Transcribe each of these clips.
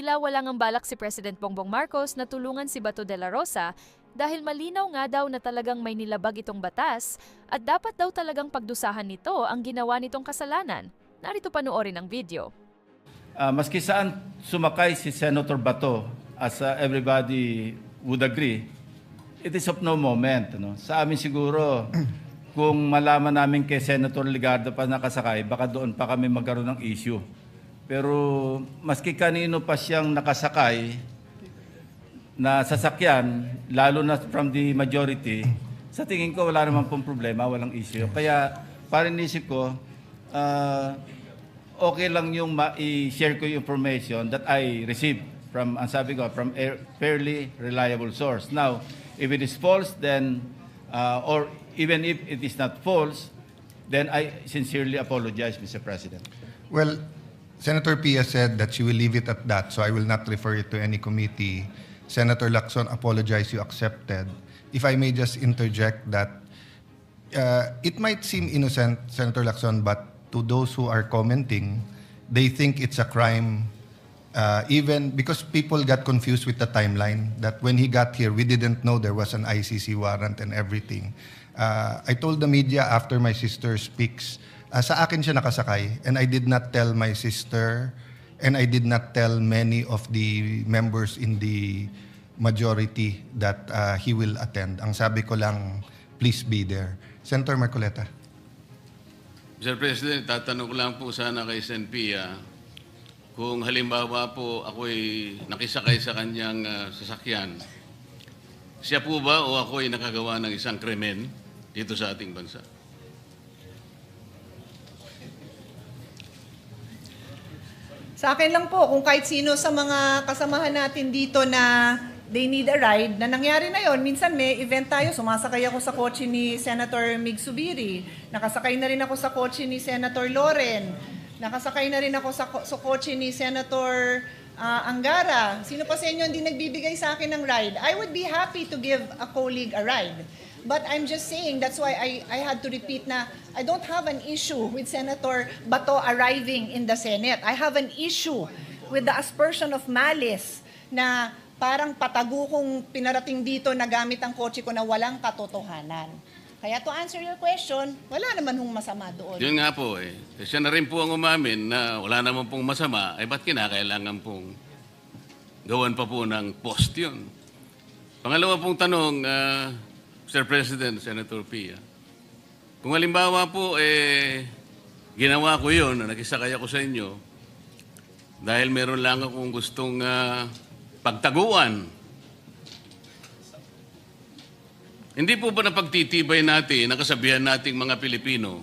Tila wala ngang balak si President Bongbong Marcos na tulungan si Bato de la Rosa dahil malinaw nga daw na talagang may nilabag itong batas at dapat daw talagang pagdusahan nito ang ginawa nitong kasalanan. Narito panoorin ang video. Maski saan sumakay si Senator Bato, as everybody would agree, it is of no moment. No? Sa amin siguro, kung malaman namin kay Senator Ligardo pa nakasakay, baka doon pa kami magkaroon ng issue. Pero maski kanino pa siyang nakasakay na sasakyan, lalo na from the majority, sa tingin ko wala naman pong problema, walang issue. Kaya parang isip ko, okay lang yung i-share ko yung information that I received from, ang sabi ko, from a fairly reliable source. Now, if it is false, then, or even if it is not false, then I sincerely apologize, Mr. President. Well, Senator Pia said that she will leave it at that, so I will not refer it to any committee. Senator Lacson apologized, you accepted. If I may just interject that it might seem innocent, Senator Lacson, but to those who are commenting, they think it's a crime, even because people got confused with the timeline, that when he got here, we didn't know there was an ICC warrant and everything. I told the media after my sister speaks, sa akin siya nakasakay, and I did not tell my sister, and I did not tell many of the members in the majority that he will attend. Ang sabi ko lang, please be there. Senator Marcoleta. Mr. President, tatanong ko lang po sana kay Sen. Pia, kung halimbawa po ako'y nakisakay sa kanyang sasakyan, siya po ba o ako'y nakagawa ng isang krimen dito sa ating bansa? Sa akin lang po, kung kahit sino sa mga kasamahan natin dito na they need a ride, na nangyari na yon. Minsan may event tayo, sumasakay ako sa kotse ni Senator Mig Zubiri, nakasakay na rin ako sa kotse ni Senator Loren, nakasakay na rin ako sa kotse ni Senator Angara. Sino pa sa inyo hindi nagbibigay sa akin ng ride? I would be happy to give a colleague a ride. But I'm just saying, that's why I had to repeat na I don't have an issue with Senator Bato arriving in the Senate. I have an issue with the aspersion of malice na parang patago kong pinarating dito na gamit ang kotse ko na walang katotohanan. Kaya to answer your question, wala naman hong masama doon. Yun nga po eh. Siya na rin po ang umamin na wala naman pong masama, ay ba't kinakailangan pong gawan pa po ng post yun? Pangalawa pong tanong, Mr. President, Senator Pia, kung halimbawa po ginawa ko yun, nakisakay ako sa inyo, dahil meron lang akong gustong pagtaguan. Hindi po ba napagtitibay natin, nakasabihan nating mga Pilipino,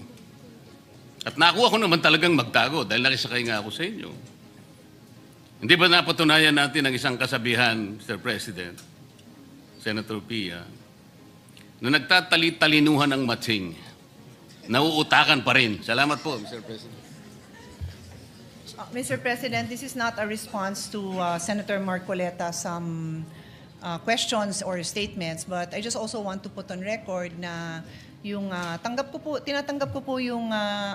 at nakuha ko naman talagang magtago dahil nakisakay nga ako sa inyo. Hindi ba napatunayan natin ang isang kasabihan, Mr. President, Senator Pia, na nagtatali-talinuhan ng matsing, nauutakan pa rin. Salamat po, Mr. President. Mr. President, this is not a response to Senator Marcoleta some questions or statements, but I just also want to put on record na yung tinatanggap ko po yung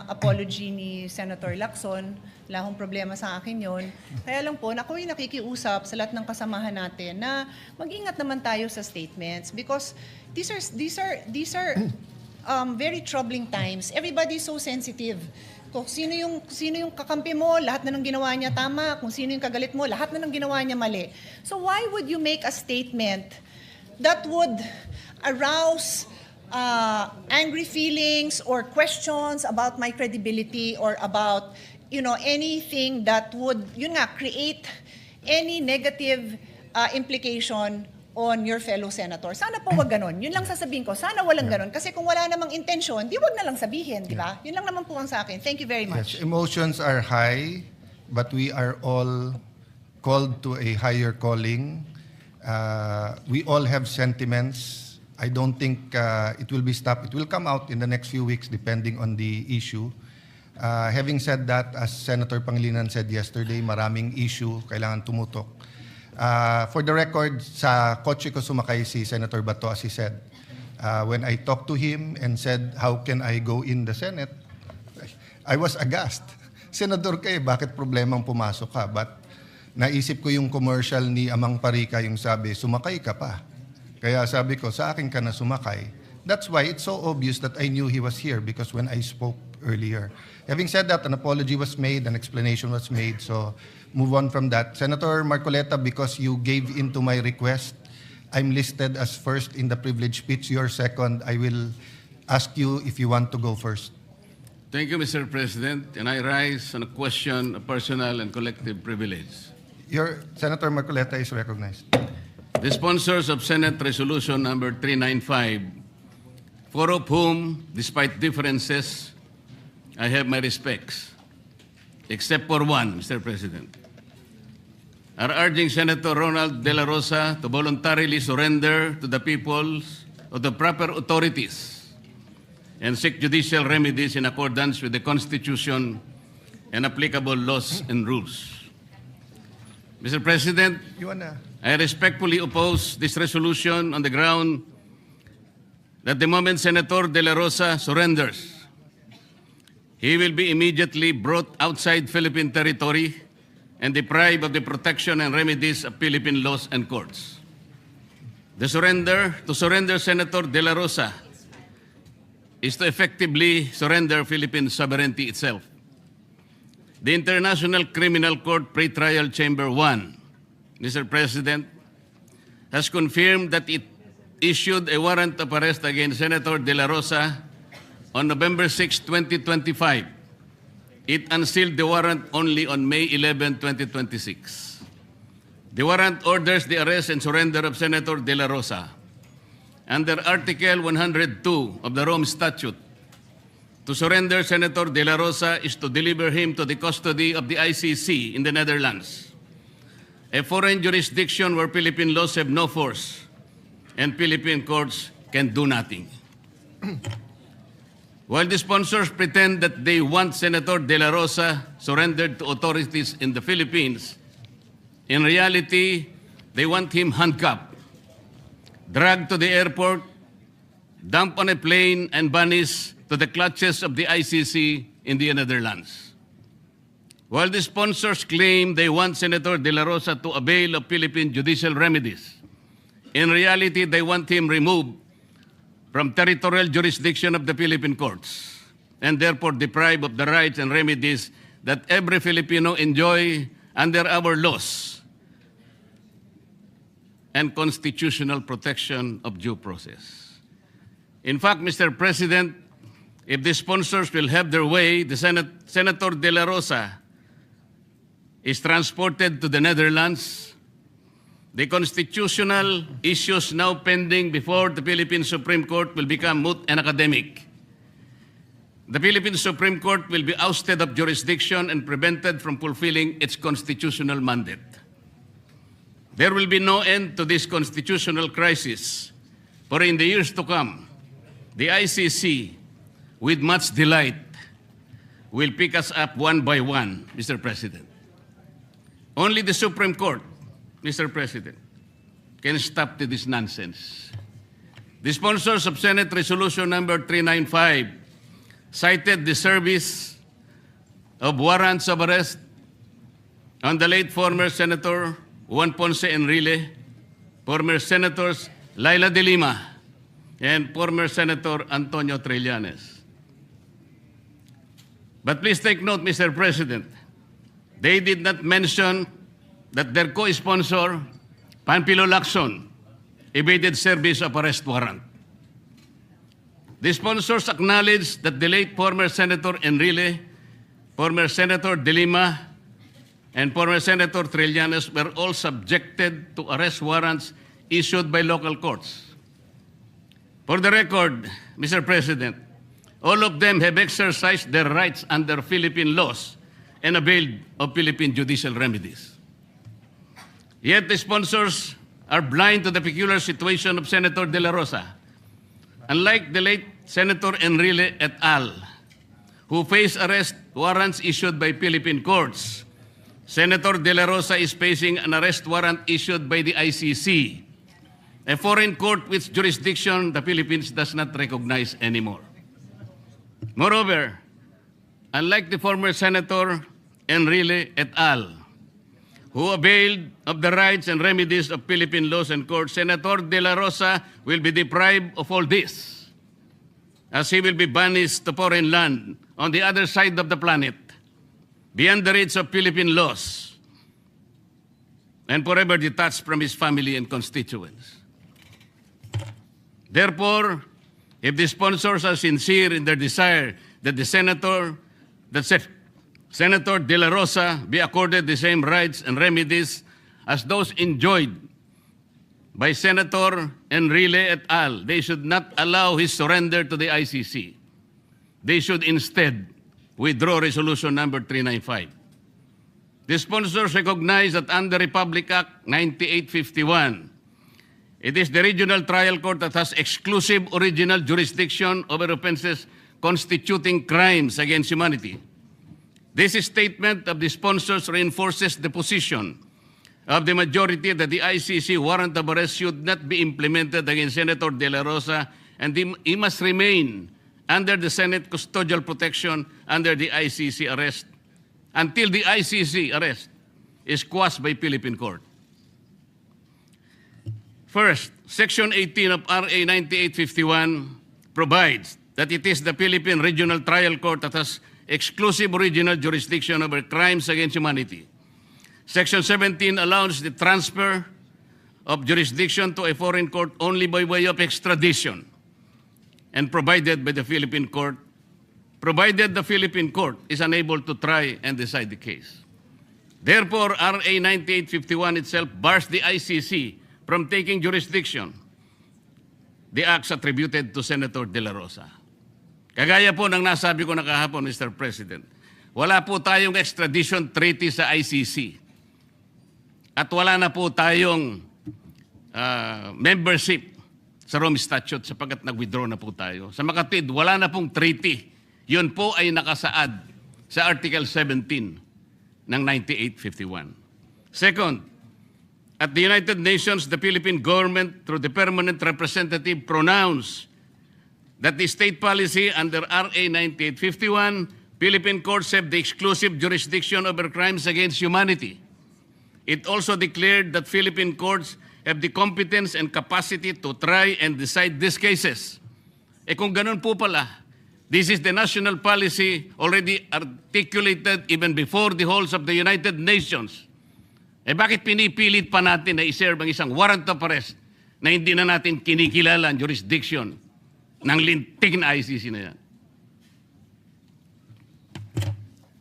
apology ni Senator Lacson. Wala akong problema sa akin yon. Kaya lang po, ako'y nakikiusap sa lahat ng kasamahan natin na mag-ingat naman tayo sa statements because these are very troubling times. Everybody is so sensitive. Kung sino yung kakampi mo, lahat na ng ginawa niya tama. Kung sino yung kagalit mo, lahat na ng ginawa niya mali. So why would you make a statement that would arouse angry feelings or questions about my credibility or about anything that would create any negative implication on your fellow senator? Sana po wag ganon. Yun lang sasabihin ko. Sana walang ganon. Kasi kung wala namang intensyon, di wag na lang sabihin, di ba? Yun lang naman po ang sa akin. Thank you very much. Yes, emotions are high, but we are all called to a higher calling. We all have sentiments. I don't think it will be stopped. It will come out in the next few weeks depending on the issue. Having said that, as Senator Pangilinan said yesterday, maraming issue, kailangan tumutok. For the record, sa kotse ko sumakay si Senator Bato, as he said. When I talked to him and said, how can I go in the Senate? I was aghast. Senador ka bakit problemang pumasok ka? But naisip ko yung commercial ni Amang Parika, yung sabi, sumakay ka pa. Kaya sabi ko, sa akin ka na sumakay. That's why it's so obvious that I knew he was here because when I spoke earlier. Having said that, an apology was made, an explanation was made, so move on from that. Senator Marcoleta, because you gave in to my request, I'm listed as first in the privilege speech. You're second. I will ask you if you want to go first. Thank you, Mr. President, and I rise on a question of personal and collective privilege. Your Senator Marcoleta is recognized. The sponsors of Senate Resolution number 395, four of whom, despite differences, I have my respects, except for one, Mr. President, are urging Senator Ronald De La Rosa to voluntarily surrender to the peoples of the proper authorities and seek judicial remedies in accordance with the Constitution and applicable laws and rules. Mr. President, You wanna? I respectfully oppose this resolution on the ground that the moment Senator De La Rosa surrenders, he will be immediately brought outside Philippine territory and deprived of the protection and remedies of Philippine laws and courts. To surrender Senator De La Rosa is to effectively surrender Philippine sovereignty itself. The International Criminal Court Pretrial Chamber 1, Mr. President, has confirmed that it issued a warrant of arrest against Senator De La Rosa on November 6, 2025. It unsealed the warrant only on May 11, 2026. The warrant orders the arrest and surrender of Senator De La Rosa. Under Article 102 of the Rome Statute, to surrender Senator De La Rosa is to deliver him to the custody of the ICC in the Netherlands, a foreign jurisdiction where Philippine laws have no force and Philippine courts can do nothing. While the sponsors pretend that they want Senator De La Rosa surrendered to authorities in the Philippines, in reality, they want him handcuffed, dragged to the airport, dumped on a plane, and banished to the clutches of the ICC in the Netherlands. While the sponsors claim they want Senator De La Rosa to avail of Philippine judicial remedies, in reality, they want him removed from territorial jurisdiction of the Philippine courts and therefore deprived of the rights and remedies that every Filipino enjoy under our laws and constitutional protection of due process. In fact, Mr. President, if the sponsors will have their way, the Senator De La Rosa is transported to the Netherlands. The constitutional issues now pending before the Philippine Supreme Court will become moot and academic. The Philippine Supreme Court will be ousted of jurisdiction and prevented from fulfilling its constitutional mandate. There will be no end to this constitutional crisis, for in the years to come, the ICC, with much delight, will pick us up one by one, Mr. President. Only the Supreme Court, Mr. President, can stop this nonsense. The sponsors of Senate Resolution number 395 cited the service of warrants of arrest on the late former Senator Juan Ponce Enrile, former Senators Laila de Lima, and former Senator Antonio Trillanes. But please take note, Mr. President, they did not mention that their co-sponsor, Panfilo Lacson, evaded service of arrest warrant. The sponsors acknowledged that the late former Senator Enrile, former Senator De Lima, and former Senator Trillanes were all subjected to arrest warrants issued by local courts. For the record, Mr. President, all of them have exercised their rights under Philippine laws and availed of Philippine judicial remedies. Yet the sponsors are blind to the peculiar situation of Senator De La Rosa. Unlike the late Senator Enrile et al., who face arrest warrants issued by Philippine courts, Senator De La Rosa is facing an arrest warrant issued by the ICC, a foreign court which jurisdiction the Philippines does not recognize anymore. Moreover, unlike the former Senator Enrile et al., who availed of the rights and remedies of Philippine laws and courts, Senator De La Rosa will be deprived of all this, as he will be banished to foreign land on the other side of the planet, beyond the reach of Philippine laws, and forever detached from his family and constituents. Therefore, if the sponsors are sincere in their desire that Senator De La Rosa be accorded the same rights and remedies as those enjoyed by Senator Enrile et al., they should not allow his surrender to the ICC. They should instead withdraw Resolution number 395. The sponsors recognize that under Republic Act 9851, it is the regional trial court that has exclusive original jurisdiction over offenses constituting crimes against humanity. This statement of the sponsors reinforces the position of the majority that the ICC warrant of arrest should not be implemented against Senator De La Rosa, and he must remain under the Senate custodial protection under the ICC arrest until the ICC arrest is quashed by Philippine court. First, Section 18 of RA 9851 provides that it is the Philippine Regional Trial Court that has exclusive original jurisdiction over crimes against humanity. Section 17 allows the transfer of jurisdiction to a foreign court only by way of extradition and provided by the Philippine court, provided the Philippine court is unable to try and decide the case. Therefore, RA 9851 itself bars the ICC from taking jurisdiction the acts attributed to Senator De La Rosa. Kagaya po ng nasabi ko na kahapon, Mr. President, wala po tayong extradition treaty sa ICC. At wala na po tayong membership sa Rome Statute sapagkat nag-withdraw na po tayo. Sa makatid, wala na pong treaty. Yun po ay nakasaad sa Article 17 ng 9851. Second, at the United Nations, the Philippine government, through the permanent representative, pronounced that the state policy under RA 9851, Philippine courts have the exclusive jurisdiction over crimes against humanity. It also declared that Philippine courts have the competence and capacity to try and decide these cases. Kung ganun po pala, this is the national policy already articulated even before the halls of the United Nations. Bakit pinipilit pa natin na iserve ang isang warrant of arrest na hindi na natin kinikilala ang jurisdiction ng lintik na ICC na yan?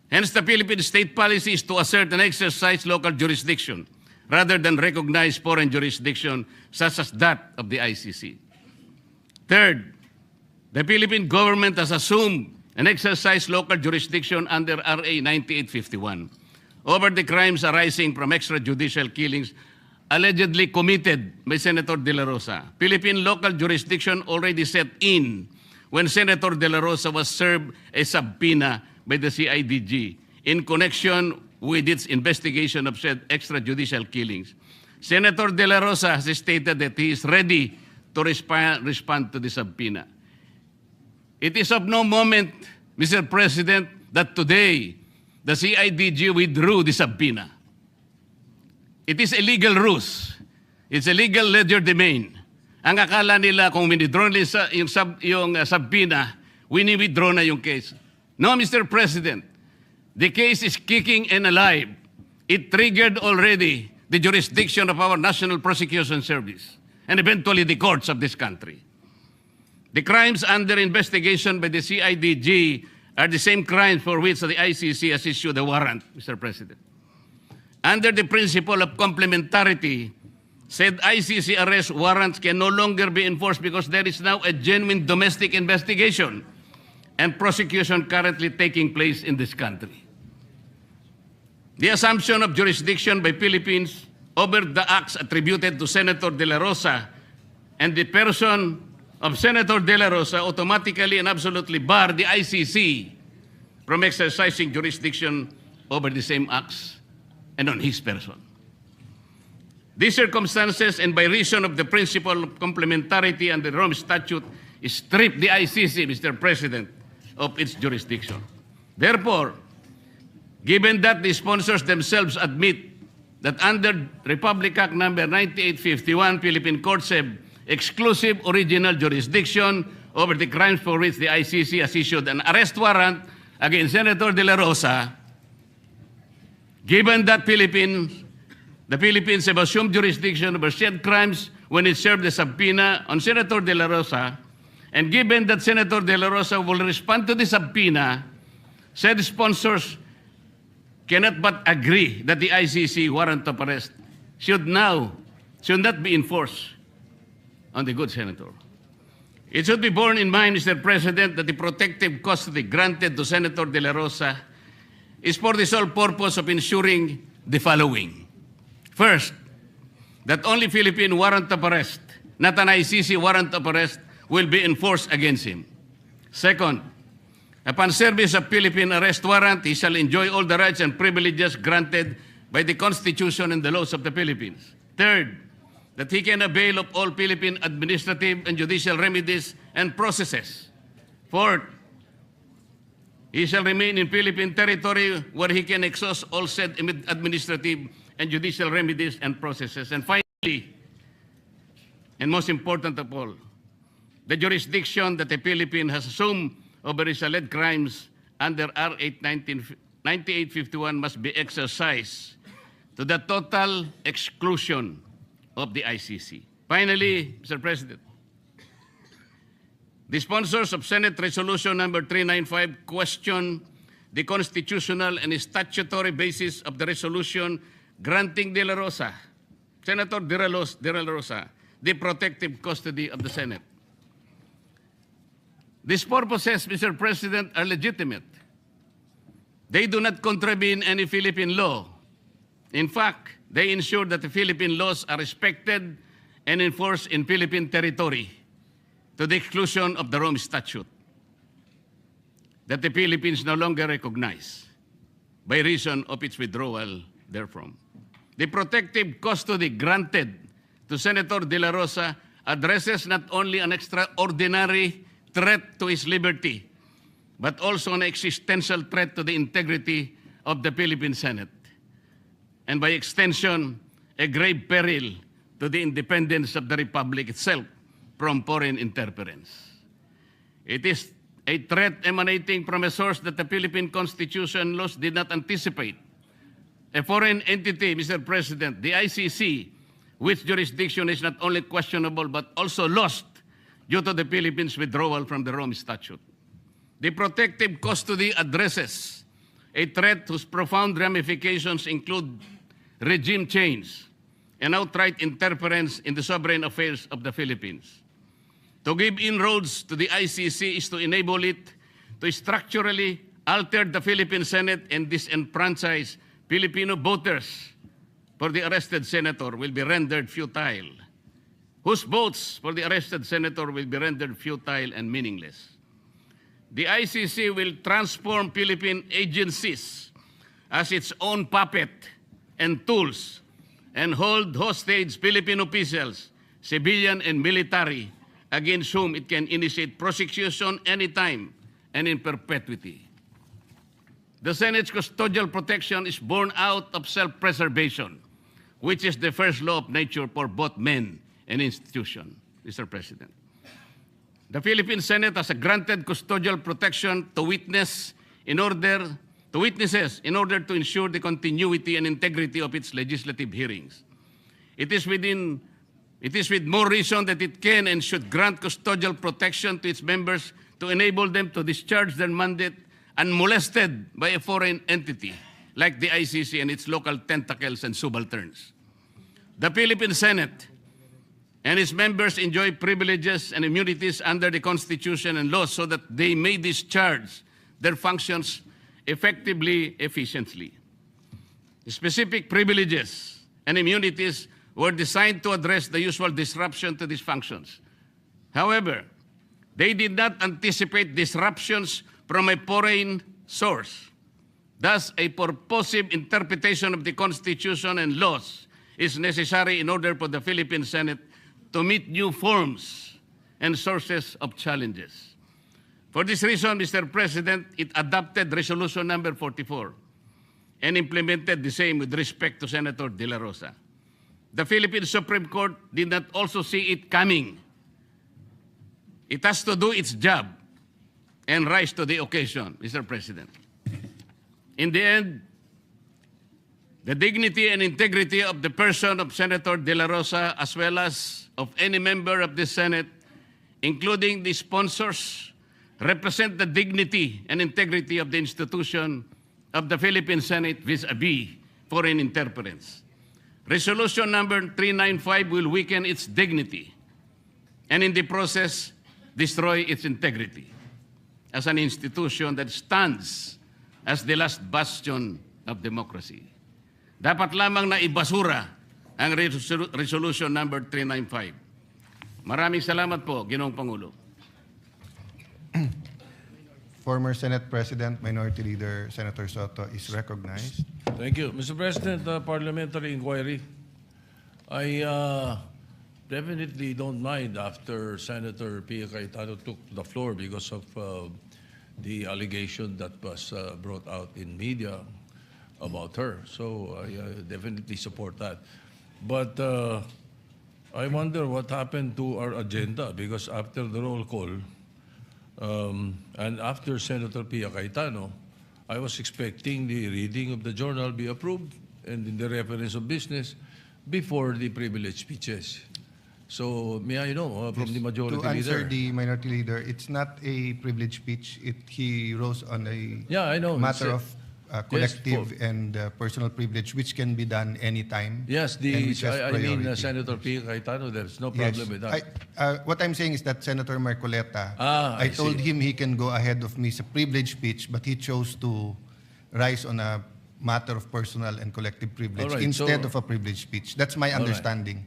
Hence, the Philippine state policy is to assert and exercise local jurisdiction rather than recognize foreign jurisdiction such as that of the ICC. Third, the Philippine government has assumed and exercised local jurisdiction under RA 9851 over the crimes arising from extrajudicial killings allegedly committed by Senator De La Rosa. Philippine local jurisdiction already set in when Senator De La Rosa was served a subpoena by the CIDG in connection with its investigation of said extrajudicial killings. Senator De La Rosa has stated that he is ready to respond to the subpoena. It is of no moment, Mr. President, that today the CIDG withdrew the subpoena. It is a legal ruse. It's a legal legerdemain. Ang akala nila kung withdraw nila yung subpoena, wini-withdraw na yung case. No, Mr. President, the case is kicking and alive. It triggered already the jurisdiction of our National Prosecution Service and eventually the courts of this country. The crimes under investigation by the CIDG are the same crimes for which the ICC has issued a warrant, Mr. President. Under the principle of complementarity, said ICC arrest warrants can no longer be enforced because there is now a genuine domestic investigation and prosecution currently taking place in this country. The assumption of jurisdiction by Philippines over the acts attributed to Senator De La Rosa and the person of Senator De La Rosa automatically and absolutely bar the ICC from exercising jurisdiction over the same acts and on his person. These circumstances, and by reason of the principle of complementarity and the Rome Statute, strip the ICC, Mr. President, of its jurisdiction. Therefore, given that the sponsors themselves admit that under Republic Act number 9851, Philippine courts have exclusive original jurisdiction over the crimes for which the ICC has issued an arrest warrant against Senator De La Rosa, given that the Philippines have assumed jurisdiction over said crimes when it served the subpoena on Senator De La Rosa, and given that Senator De La Rosa will respond to the subpoena, said sponsors cannot but agree that the ICC warrant of arrest should not be enforced on the good senator. It should be borne in mind, Mr. President, that the protective custody granted to Senator De La Rosa is for the sole purpose of ensuring the following. First, that only Philippine warrant of arrest, not an ICC warrant of arrest, will be enforced against him. Second, upon service of Philippine arrest warrant, he shall enjoy all the rights and privileges granted by the Constitution and the laws of the Philippines. Third, that he can avail of all Philippine administrative and judicial remedies and processes. Fourth, he shall remain in Philippine territory where he can exhaust all said administrative and judicial remedies and processes. And finally, and most important of all, the jurisdiction that the Philippines has assumed over his alleged crimes under R. 9851 must be exercised to the total exclusion of the ICC. Finally, Mr. President, the sponsors of Senate Resolution number 395 question the constitutional and statutory basis of the resolution granting De La Rosa, Senator De La Rosa, the protective custody of the Senate. These purposes, Mr. President, are legitimate. They do not contravene any Philippine law. In fact, they ensure that the Philippine laws are respected and enforced in Philippine territory to the exclusion of the Rome Statute that the Philippines no longer recognize by reason of its withdrawal therefrom. The protective custody granted to Senator De La Rosa addresses not only an extraordinary threat to his liberty, but also an existential threat to the integrity of the Philippine Senate, and by extension, a grave peril to the independence of the Republic itself from foreign interference. It is a threat emanating from a source that the Philippine Constitution laws did not anticipate. A foreign entity, Mr. President, the ICC, which jurisdiction is not only questionable but also lost due to the Philippines' withdrawal from the Rome Statute. The protective custody addresses a threat whose profound ramifications include regime change and outright interference in the sovereign affairs of the Philippines. To give inroads to the ICC is to enable it to structurally alter the Philippine Senate and disenfranchise Filipino voters for the arrested senator will be rendered futile, whose votes for the arrested senator will be rendered futile and meaningless. The ICC will transform Philippine agencies as its own puppet and tools and hold hostage Philippine officials, civilian and military, against whom it can initiate prosecution anytime and in perpetuity. The Senate's custodial protection is born out of self-preservation, which is the first law of nature for both men and institution, Mr. President. The Philippine Senate has granted custodial protection to witnesses in order to ensure the continuity and integrity of its legislative hearings. It is with more reason that it can and should grant custodial protection to its members to enable them to discharge their mandate unmolested by a foreign entity like the ICC and its local tentacles and subalterns. The Philippine Senate and its members enjoy privileges and immunities under the Constitution and laws so that they may discharge their functions effectively, efficiently. Specific privileges and immunities were designed to address the usual disruption to these functions. However, they did not anticipate disruptions from a foreign source. Thus, a purposive interpretation of the Constitution and laws is necessary in order for the Philippine Senate to meet new forms and sources of challenges. For this reason, Mr. President, it adopted Resolution number 44, and implemented the same with respect to Senator De La Rosa. The Philippine Supreme Court did not also see it coming. It has to do its job and rise to the occasion, Mr. President. In the end, the dignity and integrity of the person of Senator De La Rosa, as well as of any member of the Senate, including the sponsors, represent the dignity and integrity of the institution of the Philippine Senate vis-a-vis foreign interference. Resolution number 395 will weaken its dignity and in the process destroy its integrity as an institution that stands as the last bastion of democracy. Dapat lamang na ibasura ang resolution number 395. Maraming salamat po, Ginoong Pangulo. Former Senate President, Minority Leader Senator Soto is recognized. Thank you. Mr. President, parliamentary inquiry. I definitely don't mind after Senator Pia Cayetano took the floor because of the allegation that was brought out in media about her. So I definitely support that. But I wonder what happened to our agenda because after the roll call and after Senator Pia Cayetano, I was expecting the reading of the journal be approved and in the reference of business before the privilege speeches. So may I know from the majority To answer leader? the Minority Leader, it's not a privilege speech. He rose on a Yeah, I know. matter It's, of collective and personal privilege, which can be done anytime. Yes, and which has I mean priority. Senator Pia Cayetano, there's no Yes. problem with that. What I'm saying is that Senator Marcoleta, I I told see. him he can go ahead of me sa privilege speech, but he chose to rise on a matter of personal and collective privilege All right, instead so- of a privilege speech. That's my right. understanding.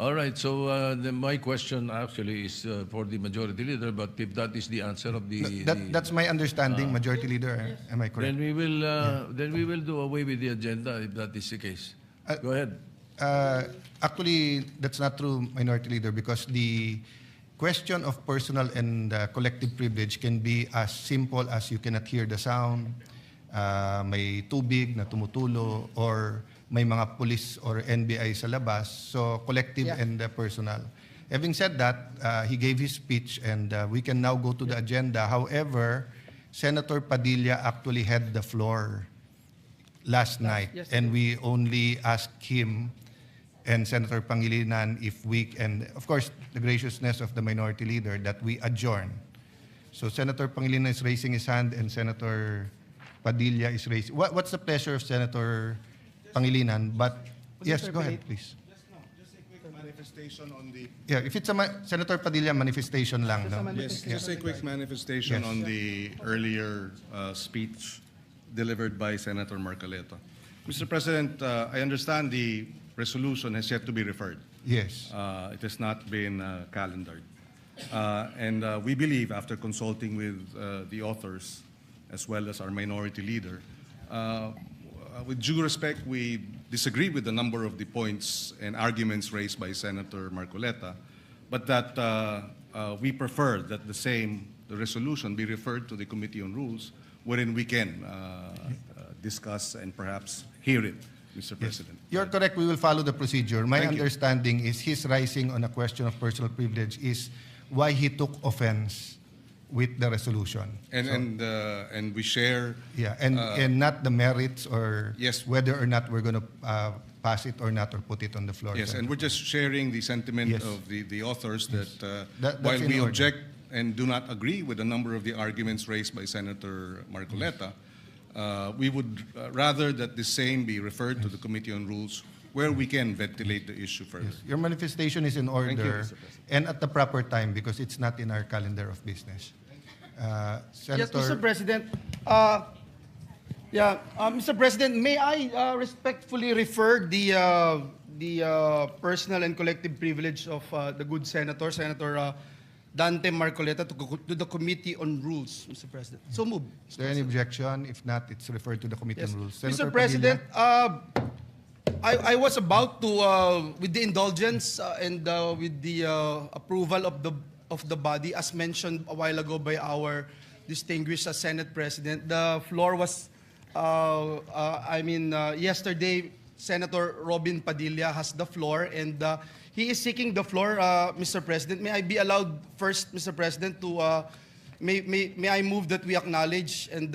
All right, so my question actually is for the majority leader, but if that is the answer of the... That's my understanding, Majority Leader. Am I correct? then we will do away with the agenda if that is the case. Go ahead. Actually, that's not true, Minority Leader, because the question of personal and collective privilege can be as simple as you cannot hear the sound, may tubig na tumutulo, or may mga police or NBI sa labas. So, collective and personal. Having said that, he gave his speech and we can now go to the agenda. However, Senator Padilla actually had the floor last night, and we only asked him and Senator Pangilinan if we, and of course, the graciousness of the Minority Leader, that we adjourn. So Senator Pangilinan is raising his hand and Senator Padilla is raising. What's the pleasure of Senator Pangilinan? But yes, go ahead, please. Just a quick manifestation on the Yeah, if it's a Senator Padilla, manifestation lang, no? yes, just a quick manifestation Yes. on the earlier speech delivered by Senator Marcoleta. Mr. President, I understand the resolution has yet to be referred. Yes. It has not been calendared. And we believe, after consulting with the authors as well as our minority leader, with due respect, we disagree with a number of the points and arguments raised by Senator Marcoleta, but that we prefer that the resolution be referred to the Committee on Rules, wherein we can discuss and perhaps hear it, Mr. President. You're correct. We will follow the procedure. My Thank you. understanding is his rising on a question of personal privilege is why he took offense with the resolution. And we share. Yeah, and not the merits or Yes. whether or not we're going to pass it or not or put it on the floor. Yes, and we're just sharing the sentiment Yes. of the authors that That's while in we order. object and do not agree with a number of the arguments raised by Senator Marcoleta, we would rather that the same be referred to the Committee on Rules where we can ventilate the issue further. Your manifestation is in order Mr. President. and at the proper time because it's not in our calendar of business. Yes, Senator, Mr. President. Mr. President, may I respectfully refer the personal and collective privilege of the good senator, Senator Dante Marcoleta, to the Committee on Rules, Mr. President. So move. is there any objection? If not, it's referred to the Committee Yes. on Rules. Senator Mr. President, Padilla? I was about to, with the indulgence and with the approval of the body, as mentioned a while ago by our distinguished Senate President, the floor was yesterday, Senator Robin Padilla has the floor, and he is seeking the floor, Mr. President. May I be allowed first, Mr. President, to may I move that we acknowledge and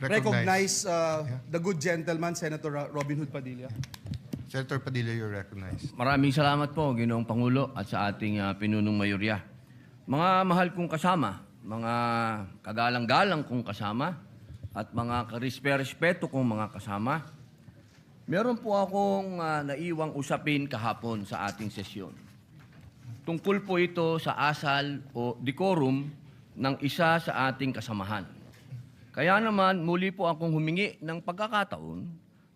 recognize the good gentleman, Senator Robin Hood Padilla. Senator Padilla, you're recognized. Maraming salamat po, Ginoong Pangulo, at sa ating pinunong mayorya. Mga mahal kong kasama, mga kagalang-galang kong kasama, at mga karespeto kong mga kasama, meron po akong naiwang usapin kahapon sa ating sesyon. Tungkol po ito sa asal o decorum ng isa sa ating kasamahan. Kaya naman, muli po akong humingi ng pagkakataon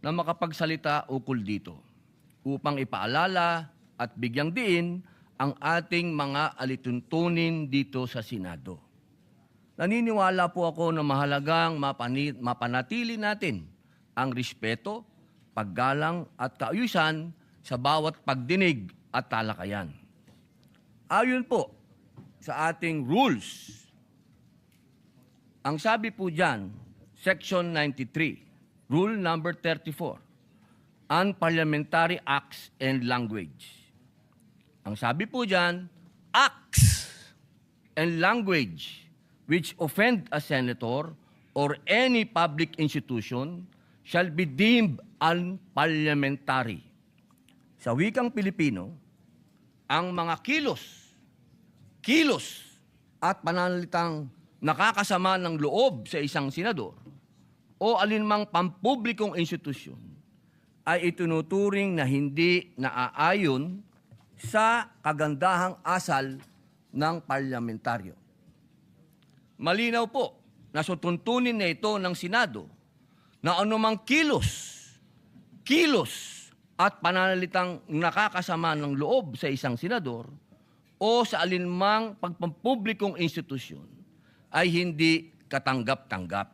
na makapagsalita ukol dito upang ipaalala at bigyang diin ang ating mga alituntunin dito sa Senado. Naniniwala po ako na mahalagang mapanatili natin ang respeto, paggalang at kaayusan sa bawat pagdinig at talakayan. Ayon po sa ating rules, ang sabi po dyan, Section 93, Rule number 34, Unparliamentary Acts and Language. Ang sabi po dyan, acts and language which offend a senator or any public institution shall be deemed unparliamentary. Sa wikang Pilipino, ang mga kilos at pananalitang nakakasama ng loob sa isang senador o alinmang pampublikong institusyon ay itinuturing na hindi naaayon sa kagandahang asal ng parlamentaryo. Malinaw po na sutuntunin na ito ng Senado na anumang kilos at pananalitang nakakasama ng loob sa isang senador o sa alinmang pagpampublikong institusyon ay hindi katanggap-tanggap.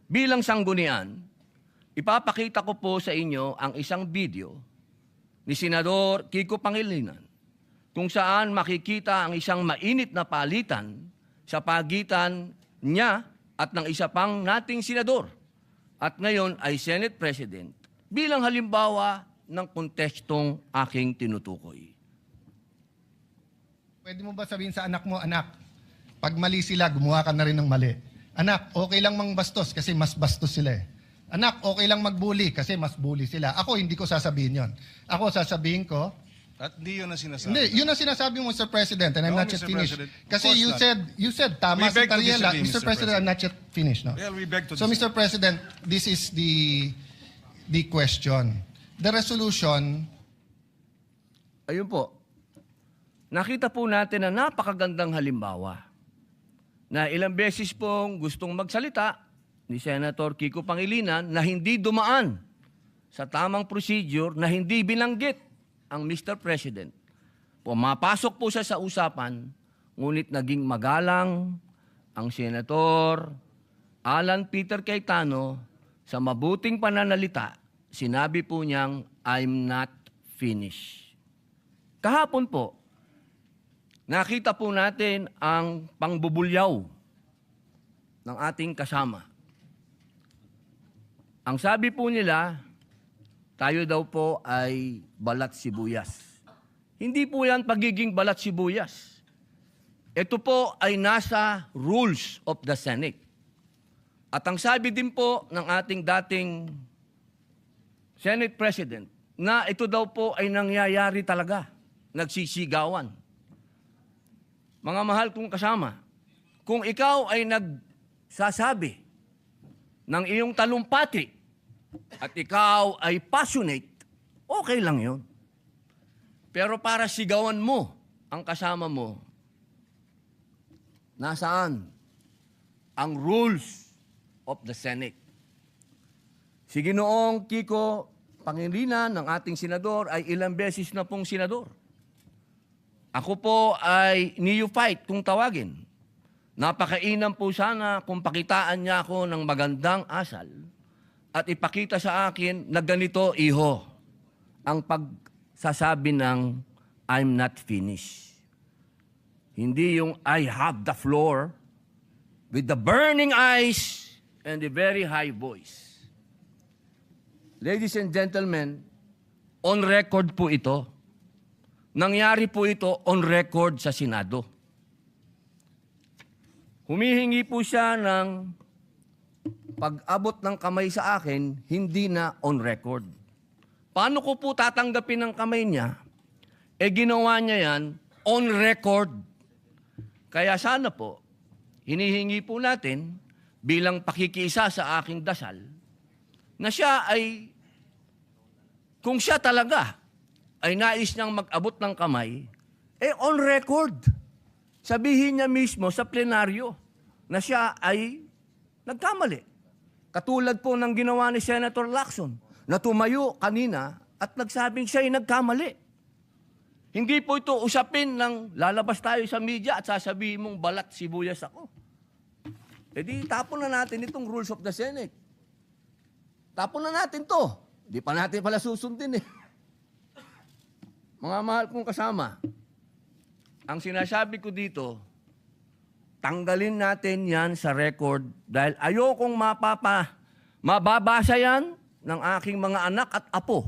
Bilang sanggunian, ipapakita ko po sa inyo ang isang video ni Senador Kiko Pangilinan kung saan makikita ang isang mainit na palitan sa pagitan niya at ng isa pang nating senador at ngayon ay Senate President bilang halimbawa ng kontekstong aking tinutukoy. Pwede mo ba sabihin sa anak mo, anak, pag mali sila, gumawa ka na rin ng mali. Anak, okay lang mangbastos kasi mas bastos sila eh. Anak, okay lang magbully kasi mas bully sila. Ako, hindi ko sasabihin yon. Ako, sasabihin ko, At hindi yun ang sinasabi. hindi, yun ang sinasabi mo, Mr. President, and I'm No, not yet Mr. finished. President, of Kasi course you said, tama We si beg to Tariela. disagree, Mr. President, I'm not yet finished. No? Well, we beg to So, Mr. President, this is the question. The resolution, Ayun po, nakita po natin na napakagandang halimbawa na ilang beses pong gustong magsalita ni Senator Kiko Pangilinan na hindi dumaan sa tamang procedure na hindi binanggit ang Mr. President. Pumapasok po siya sa usapan, ngunit naging magalang ang Senator Alan Peter Cayetano sa mabuting pananalita. Sinabi po niyang, I'm not finished. Kahapon po, nakita po natin ang pangbubulyaw ng ating kasama. Ang sabi po nila, tayo daw po ay balat sibuyas. Hindi po yan pagiging balat sibuyas. Ito po ay nasa rules of the Senate. At ang sabi din po ng ating dating Senate President, na ito daw po ay nangyayari talaga, nagsisigawan. Mga mahal kong kasama, kung ikaw ay nagsasabi ng iyong talumpati at ikaw ay passionate, okay lang yun. Pero para sigawan mo ang kasama mo, nasaan ang rules of the Senate? Si Ginoong Kiko Pangilinan ng ating senador ay ilang beses na pong senador. Ako po ay neophyte kung tawagin. Napakainam po sana kung pakitaan niya ako ng magandang asal at ipakita sa akin na ganito, iho, ang pagsasabi ng I'm not finished. Hindi yung I have the floor with the burning eyes and the very high voice. Ladies and gentlemen, on record po ito. Nangyari po ito on record sa Senado. Humihingi po siya ng pag-abot ng kamay sa akin, hindi na on record. Paano ko po tatanggapin ng kamay niya? Ginawa niya yan on record. Kaya sana po, hinihingi po natin bilang pakikiisa sa aking dasal na siya ay, kung siya talaga ay nais niyang mag-abot ng kamay, on record. Sabihin niya mismo sa plenaryo na siya ay nagkamali. Katulad po ng ginawa ni Senator Lacson na tumayo kanina at nagsabing siya ay nagkamali. Hindi po ito usapin ng lalabas tayo sa media at sasabihin mong balat sibuyas ako. Di tapon na natin itong rules of the Senate. Tapon na natin to. Di pa natin pala susundin eh. Mga mahal kong kasama, ang sinasabi ko dito, tanggalin natin yan sa record dahil ayokong mababasa yan ng aking mga anak at apo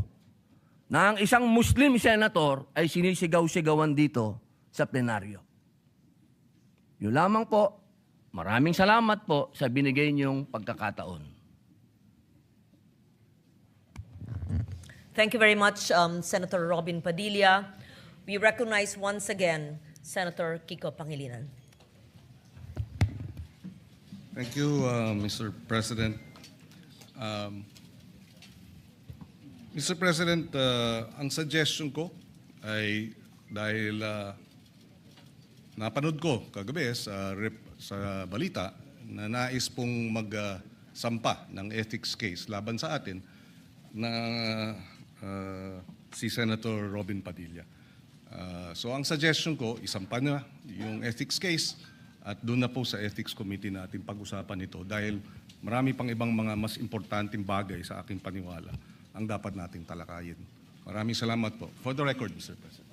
na ang isang Muslim senator ay sinisigaw-sigawan dito sa plenaryo. Yun lamang po. Maraming salamat po sa binigay niyong pagkakataon. Thank you very much, Senator Robin Padilla. We recognize once again Senator Kiko Pangilinan. Thank you, Mr. President. Mr. President, ang suggestion ko ay dahil napanood ko kagabi sa balita na nais pong magsampa ng ethics case laban sa atin na si Senator Robin Padilla. So ang suggestion ko, isampa na yung ethics case at doon na po sa ethics committee natin pag-usapan ito dahil marami pang ibang mga mas importanteng bagay sa aking paniwala ang dapat nating talakayin. Maraming salamat po. For the record, Mr. President.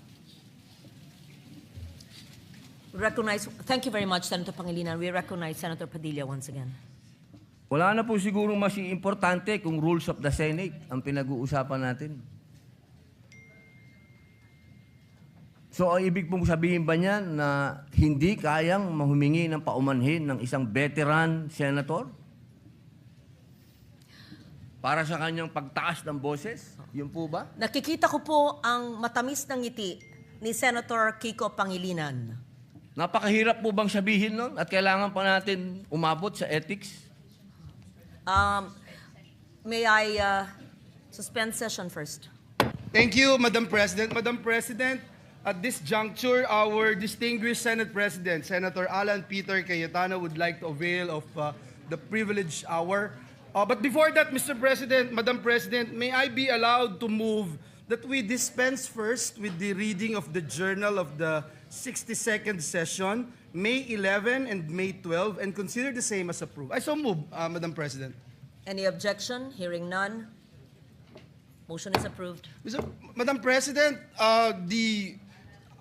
Thank you very much, Senator Pangilinan. We recognize Senator Padilla once again. Wala na po siguro mas importante kung rules of the Senate ang pinag-uusapan natin. So, ang ibig pong sabihin ba niyan na hindi kayang mahumingi ng paumanhin ng isang veteran senator? Para sa kanyang pagtaas ng boses? Yun po ba? Nakikita ko po ang matamis ng ngiti ni Senator Kiko Pangilinan. Napakahirap po bang sabihin nun? At kailangan pa natin umabot sa ethics? May I suspend session first? Thank you, Madam President. Madam President, at this juncture, our distinguished Senate President, Senator Alan Peter Cayetano, would like to avail of the privileged hour. But before that, Mr. President, Madam President, may I be allowed to move that we dispense first with the reading of the journal of the 62nd session, May 11 and May 12, and consider the same as approved. I so move, Madam President. Any objection? Hearing none. Motion is approved. Madam President,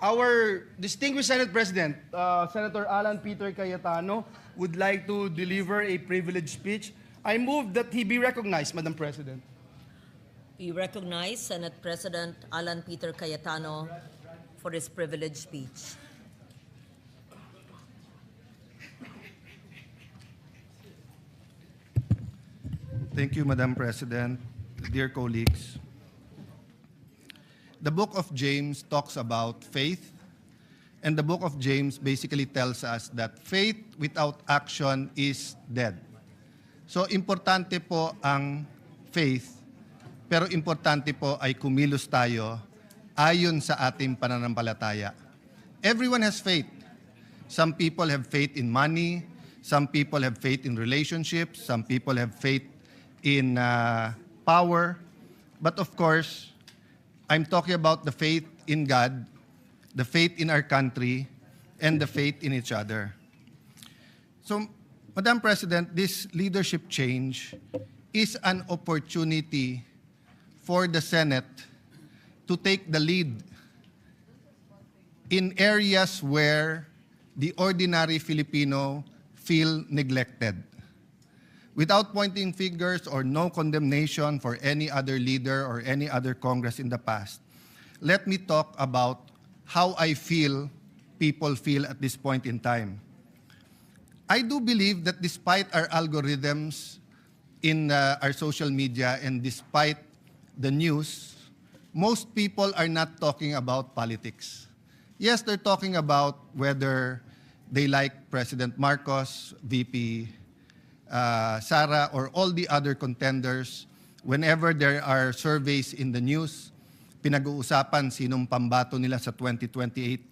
our distinguished Senate President, Senator Alan Peter Cayetano, would like to deliver a privileged speech. I move that he be recognized, Madam President. We recognize Senate President Alan Peter Cayetano for his privileged speech. Thank you, Madam President. Dear colleagues, the book of James talks about faith, and the book of James basically tells us that faith without action is dead. So, importante po ang faith, pero importante po ay kumilos tayo ayon sa ating pananampalataya. Everyone has faith. Some people have faith in money, some people have faith in relationships, some people have faith in power. But of course, I'm talking about the faith in God, the faith in our country, and the faith in each other. So, Madam President, this leadership change is an opportunity for the Senate to take the lead in areas where the ordinary Filipino feel neglected. Without pointing fingers or no condemnation for any other leader or any other Congress in the past, let me talk about how I feel people feel at this point in time. I do believe that despite our algorithms in our social media and despite the news, most people are not talking about politics. Yes, they're talking about whether they like President Marcos, VP Sara, or all the other contenders. Whenever there are surveys in the news, pinag-uusapan sinong pambato nila sa 2028.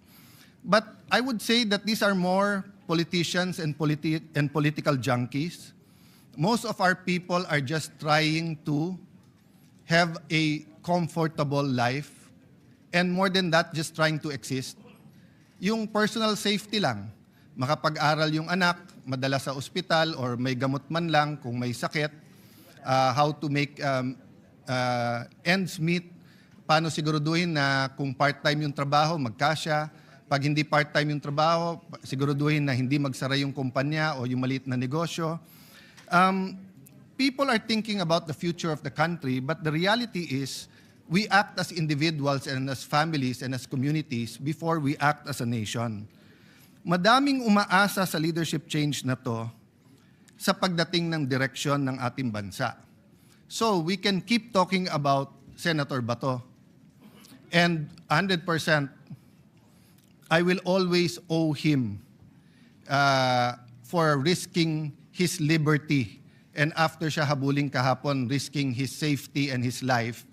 But I would say that these are more politicians and political junkies. Most of our people are just trying to have a comfortable life, and more than that, just trying to exist. Yung personal safety lang, makapag-aral yung anak, madala sa ospital or may gamot man lang kung may sakit, how to make ends meet, paano siguraduhin na kung part-time yung trabaho, magkasya, pag hindi part-time yung trabaho, siguraduhin na hindi magsara yung kumpanya o yung maliit na negosyo. People are thinking about the future of the country, but the reality is we act as individuals and as families and as communities before we act as a nation. Madaming umaasa sa leadership change na to sa pagdating ng direksyon ng ating bansa. So we can keep talking about Senator Bato. And 100%, I will always owe him for risking his liberty. And after siya habuling kahapon, risking his safety and his life,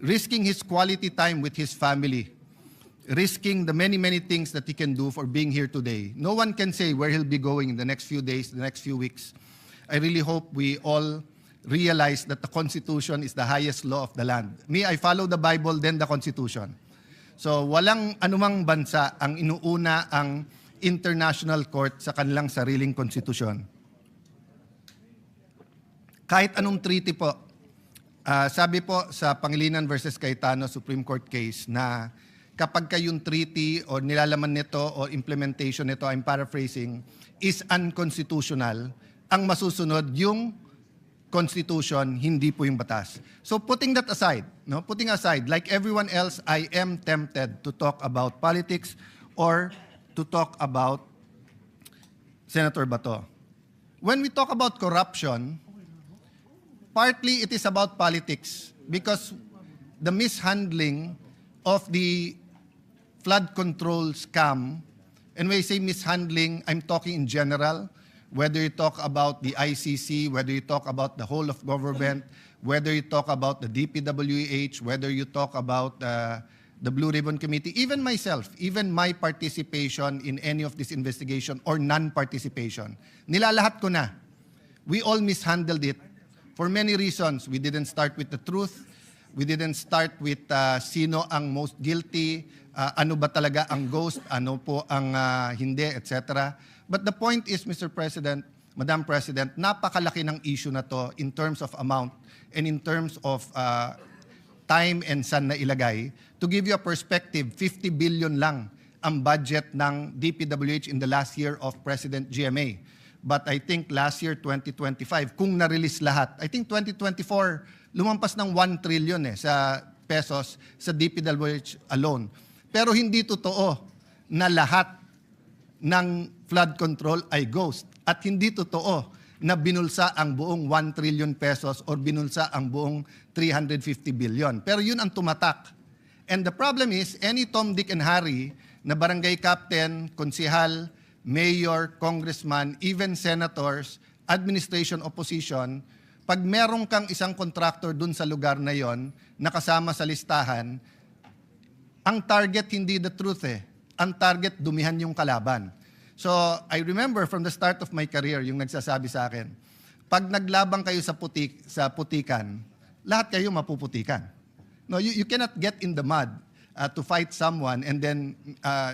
risking his quality time with his family, risking the many, many things that he can do for being here today. No one can say where he'll be going in the next few days, the next few weeks. I really hope we all realize that the Constitution is the highest law of the land. Me, I follow the Bible, then the Constitution. So walang anumang bansa ang inuuna ang international court sa kanilang sariling konstitusyon. Kahit anong treaty po, sabi po sa Pangilinan versus Cayetano Supreme Court case na kapag kayong treaty o nilalaman nito o implementation nito, I'm paraphrasing, is unconstitutional, ang masusunod yung Constitution, hindi po yung batas. So putting that aside, putting aside, like everyone else, I am tempted to talk about politics or to talk about Senator Bato. When we talk about corruption, partly it is about politics because the mishandling of the flood control scam, and when I say mishandling, I'm talking in general, whether you talk about the ICC, whether you talk about the whole of government, whether you talk about the DPWH, whether you talk about the Blue Ribbon Committee, even myself, even my participation in any of this investigation or non-participation, nilalahat ko na. We all mishandled it for many reasons. We didn't start with the truth. We didn't start with sino ang most guilty, ano ba talaga ang ghost, ano po ang hindi, etc. But the point is, Mr. President, Madam President, napakalaki ng issue na to in terms of amount and in terms of time and saan na ilagay. To give you a perspective, 50 billion lang ang budget ng DPWH in the last year of President GMA. But I think last year, 2025, kung na-release lahat, I think 2024, lumampas ng 1 trillion sa pesos sa DPWH alone. Pero hindi totoo na lahat ng flood control ay ghost. At hindi totoo na binulsa ang buong 1 trillion pesos or binulsa ang buong 350 billion. Pero yun ang tumatak. And the problem is, any Tom, Dick, and Harry na barangay captain, konsihal, mayor, congressman, even senators, administration, opposition, pag merong kang isang contractor dun sa lugar na yon, nakasama sa listahan, ang target hindi the truth eh. Ang target, dumihan yung kalaban. So, I remember from the start of my career, yung nagsasabi sa akin, pag naglabang kayo sa putikan, lahat kayo mapuputikan. No, you cannot get in the mud to fight someone and then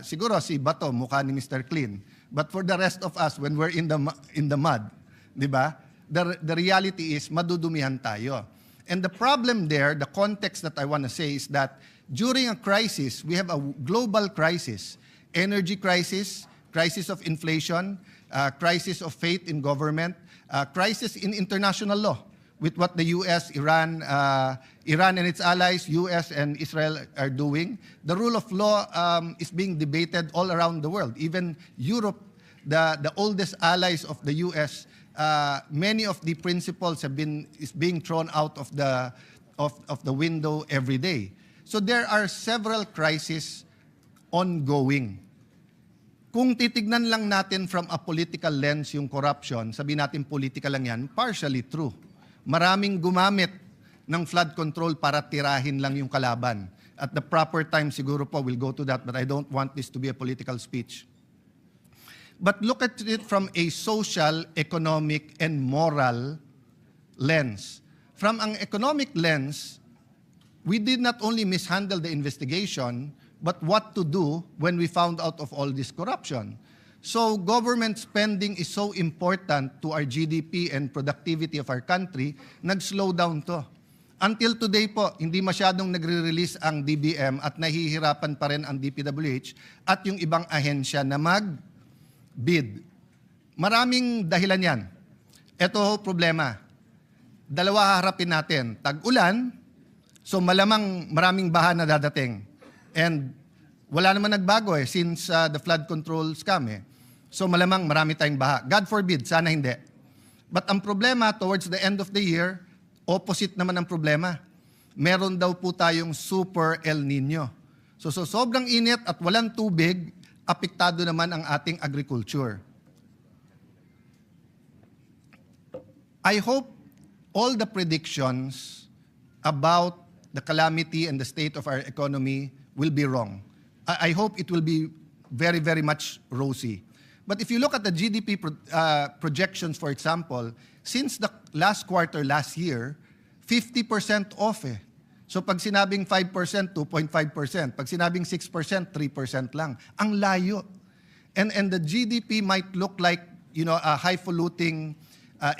siguro si Bato mukha ni Mr. Clean. But for the rest of us, when we're in the mud, di ba? The reality is madudumihan tayo. And the problem there, the context that I want to say is that during a crisis, we have a global crisis, energy crisis, crisis of inflation, crisis of faith in government, crisis in international law with what the US, Iran and its allies, US and Israel are doing. The rule of law is being debated all around the world. Even Europe, the oldest allies of the US, many of the principles is being thrown out of the window every day. So there are several crises ongoing. Kung titignan lang natin from a political lens yung corruption, sabihin natin political lang yan, partially true. Maraming gumamit ng flood control para tirahin lang yung kalaban. At the proper time siguro po, we'll go to that, but I don't want this to be a political speech. But look at it from a social, economic, and moral lens. From an economic lens, we did not only mishandle the investigation, but what to do when we found out of all this corruption. So government spending is so important to our GDP and productivity of our country, nag-slow down to. Until today po, hindi masyadong nagre-release ang DBM at nahihirapan pa rin ang DPWH at yung ibang ahensya na mag-bid. Maraming dahilan yan. Ito ho problema. Dalawa haharapin natin. Tag-ulan, so malamang maraming baha na dadating. And wala naman nagbago since the flood control scam So malamang marami tayong baha. God forbid, sana hindi. But ang problema towards the end of the year, opposite naman ang problema. Meron daw po tayong super El Nino. So sobrang init at walang tubig, apektado naman ang ating agriculture. I hope all the predictions about the calamity and the state of our economy will be wrong. I hope it will be very, very much rosy. But if you look at the GDP projections, for example, since the last quarter last year, 50% off So pag sinabing 5%, 2.5%. Pag sinabing 6%, 3% lang. Ang layo. And the GDP might look like, a highfalutin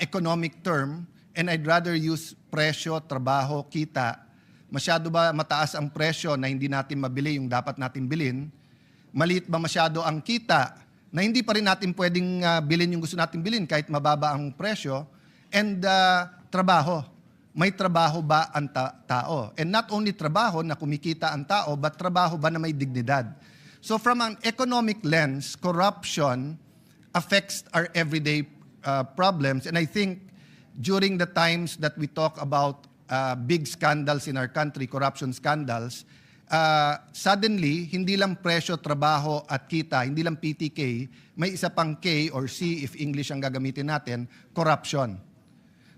economic term, and I'd rather use presyo, trabaho, kita. Masyado ba mataas ang presyo na hindi natin mabili yung dapat natin bilhin? Maliit ba masyado ang kita na hindi pa rin natin pwedeng bilhin yung gusto natin bilhin kahit mababa ang presyo? And trabaho. May trabaho ba ang tao? And not only trabaho na kumikita ang tao, but trabaho ba na may dignidad? So from an economic lens, corruption affects our everyday problems. And I think during the times that we talk about big scandals in our country, corruption scandals, suddenly, hindi lang presyo, trabaho at kita, hindi lang PTK, may isa pang K or C if English ang gagamitin natin, corruption.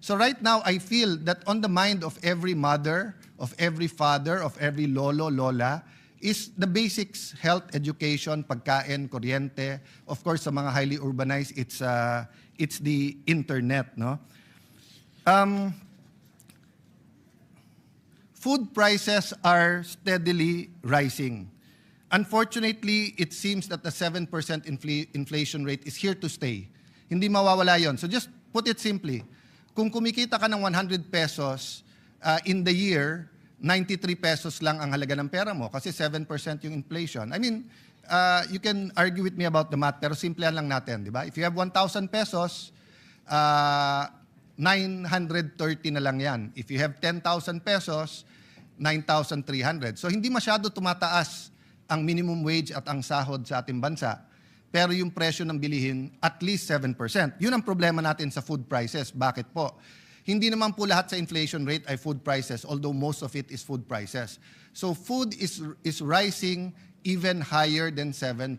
So right now, I feel that on the mind of every mother, of every father, of every lolo, lola, is the basics, health, education, pagkain, kuryente. Of course, sa mga highly urbanized, it's the internet, no? Food prices are steadily rising. Unfortunately, it seems that the 7% inflation rate is here to stay. Hindi mawawala yon. So just put it simply, kung kumikita ka ng 100 pesos in the year, 93 pesos lang ang halaga ng pera mo kasi 7% yung inflation. I mean, you can argue with me about the math, pero simplihan lang natin, di ba? If you have 1,000 pesos, 930 na lang yan. If you have 10,000 pesos, 9,300. So hindi masyado tumataas ang minimum wage at ang sahod sa ating bansa. Pero yung presyo ng bilihin, at least 7%. Yun ang problema natin sa food prices. Bakit po? Hindi naman po lahat sa inflation rate ay food prices, although most of it is food prices. So food is rising even higher than 7%.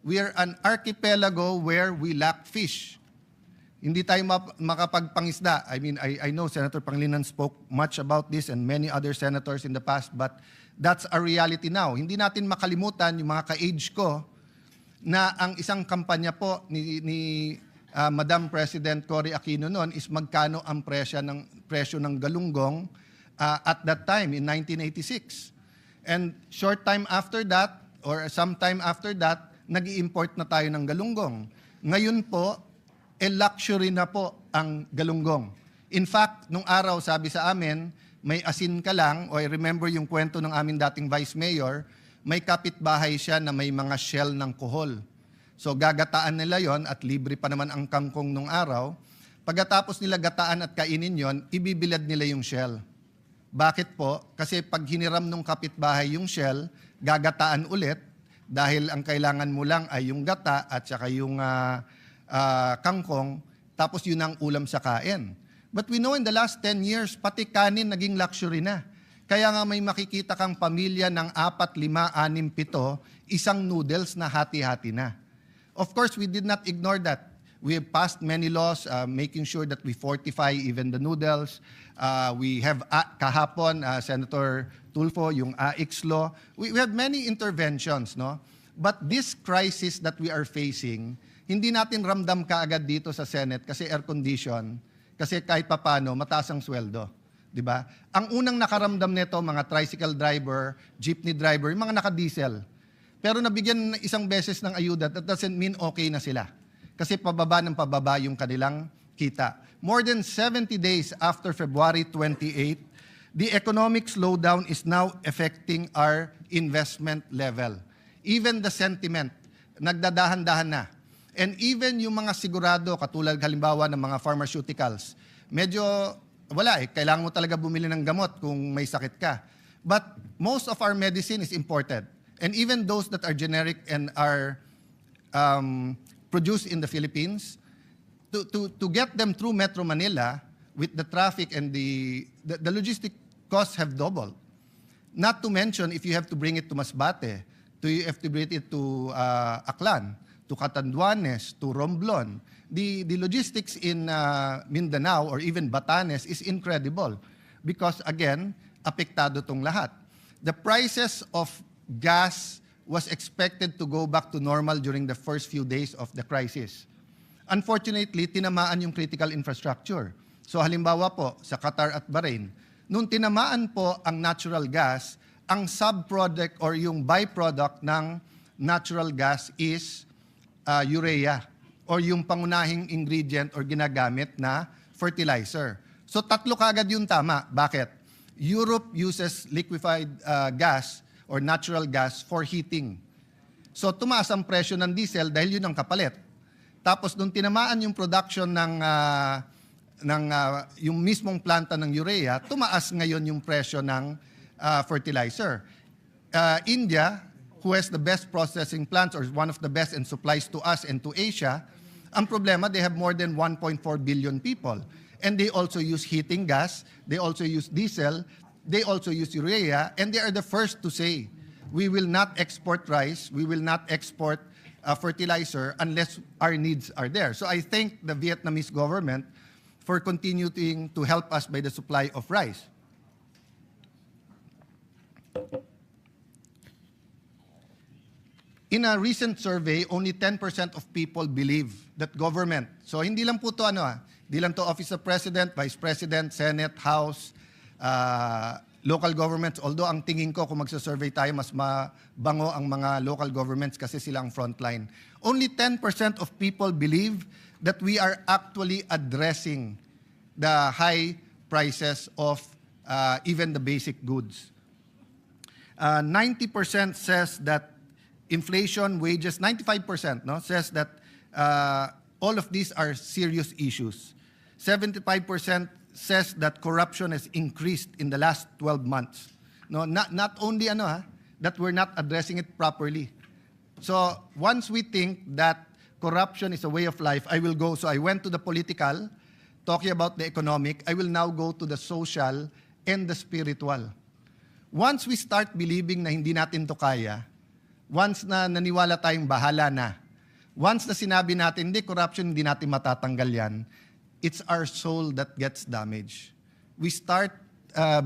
We are an archipelago where we lack fish. Hindi tayo makapagpangisda. I mean, I know Senator Pangilinan spoke much about this and many other senators in the past, but that's a reality now. Hindi natin makalimutan yung mga ka-age ko na ang isang kampanya po ni Madam President Cory Aquino noon is magkano ang presyo ng galunggong at that time in 1986. And short time after that, or sometime after that, nag-i-import na tayo ng galunggong. Ngayon po, luxury na po ang galunggong. In fact, nung araw sabi sa amin, may asin ka lang, o I remember yung kwento ng aming dating Vice Mayor, may kapitbahay siya na may mga shell ng kohol. So gagataan nila yon at libre pa naman ang kangkong nung araw. Pagkatapos nila gataan at kainin yon, ibibilad nila yung shell. Bakit po? Kasi pag hiniram nung kapitbahay yung shell, gagataan ulit dahil ang kailangan mo lang ay yung gata at saka yung kangkong, tapos yun ang ulam sa kain. But we know in the last 10 years, pati kanin naging luxury na. Kaya nga may makikita kang pamilya ng 4, 5, 6, 7, isang noodles na hati-hati na. Of course, we did not ignore that. We have passed many laws making sure that we fortify even the noodles. We have kahapon, Senator Tulfo, yung AIX law. We have many interventions, no? But this crisis that we are facing, hindi natin ramdam kaagad dito sa Senate kasi air condition, kasi kahit papano, mataas ang sweldo. Di ba? Ang unang nakaramdam nito, mga tricycle driver, jeepney driver, yung mga naka-diesel. Pero nabigyan isang beses ng ayuda, that doesn't mean okay na sila. Kasi pababa ng pababa yung kanilang kita. More than 70 days after February 28, the economic slowdown is now affecting our investment level. Even the sentiment, nagdadahan-dahan na. And even yung mga sigurado, katulad halimbawa ng mga pharmaceuticals, medyo wala kailangan mo talaga bumili ng gamot kung may sakit ka. But most of our medicine is imported. And even those that are generic and are produced in the Philippines, to get them through Metro Manila with the traffic and the logistic costs have doubled. Not to mention if you have to bring it to Masbate, you have to bring it to Aklan, to Catanduanes, to Romblon. The logistics in Mindanao or even Batanes is incredible because again, apektado tong lahat. The prices of gas was expected to go back to normal during the first few days of the crisis. Unfortunately, tinamaan yung critical infrastructure. So halimbawa po, sa Qatar at Bahrain, nung tinamaan po ang natural gas, ang subproduct or yung byproduct ng natural gas is urea or yung pangunahing ingredient or ginagamit na fertilizer. So 3 kagad yung tama. Bakit? Europe uses liquefied gas or natural gas for heating. So tumaas ang presyo ng diesel dahil yun ang kapalit. Tapos nung tinamaan yung production ng yung mismong planta ng urea, tumaas ngayon yung presyo ng fertilizer. India, who has the best processing plants or one of the best and supplies to us and to Asia, ang problema, they have more than 1.4 billion people. And they also use heating gas, they also use diesel, they also use urea, and they are the first to say, we will not export rice, we will not export fertilizer unless our needs are there. So I thank the Vietnamese government for continuing to help us by the supply of rice. In a recent survey, only 10% of people believe that government, so hindi lang po to hindi lang to Office of President, Vice President, Senate, House, local governments, although ang tingin ko kung magsa-survey tayo, mas mabango ang mga local governments kasi sila ang frontline. Only 10% of people believe that we are actually addressing the high prices of even the basic goods. 90% says that inflation, wages, 95% says that all of these are serious issues. 75% says that corruption has increased in the last 12 months. No, not only that we're not addressing it properly. So once we think that corruption is a way of life, I will go. So I went to the political, talking about the economic. I will now go to the social and the spiritual. Once we start believing na hindi natin to kaya, once na naniwala tayong bahala na, once na sinabi natin, hindi, corruption, hindi natin matatanggal yan, it's our soul that gets damaged. We start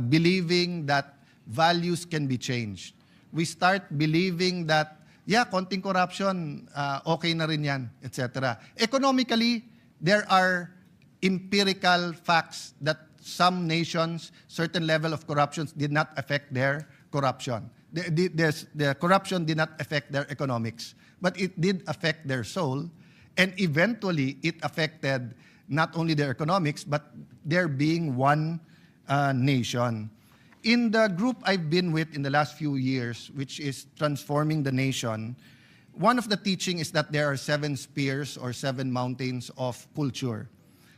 believing that values can be changed. We start believing that, konting corruption, okay na rin yan, etc. Economically, there are empirical facts that some nations, certain level of corruption did not affect their corruption. The corruption did not affect their economics, but it did affect their soul, and eventually it affected not only their economics, but their being one nation. In the group I've been with in the last few years, which is Transforming the Nation, one of the teaching is that there are 7 spheres or 7 mountains of culture: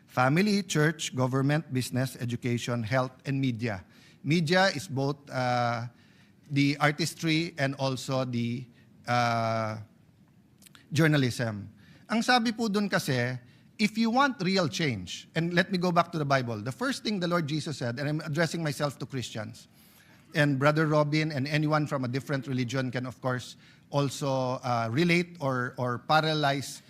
family, church, government, business, education, health, and media. Media is both the artistry and also the journalism. Ang sabi po dun kasi, if you want real change, and let me go back to the Bible, the first thing the Lord Jesus said, and I'm addressing myself to Christians, and Brother Robin and anyone from a different religion can of course also relate or parallelize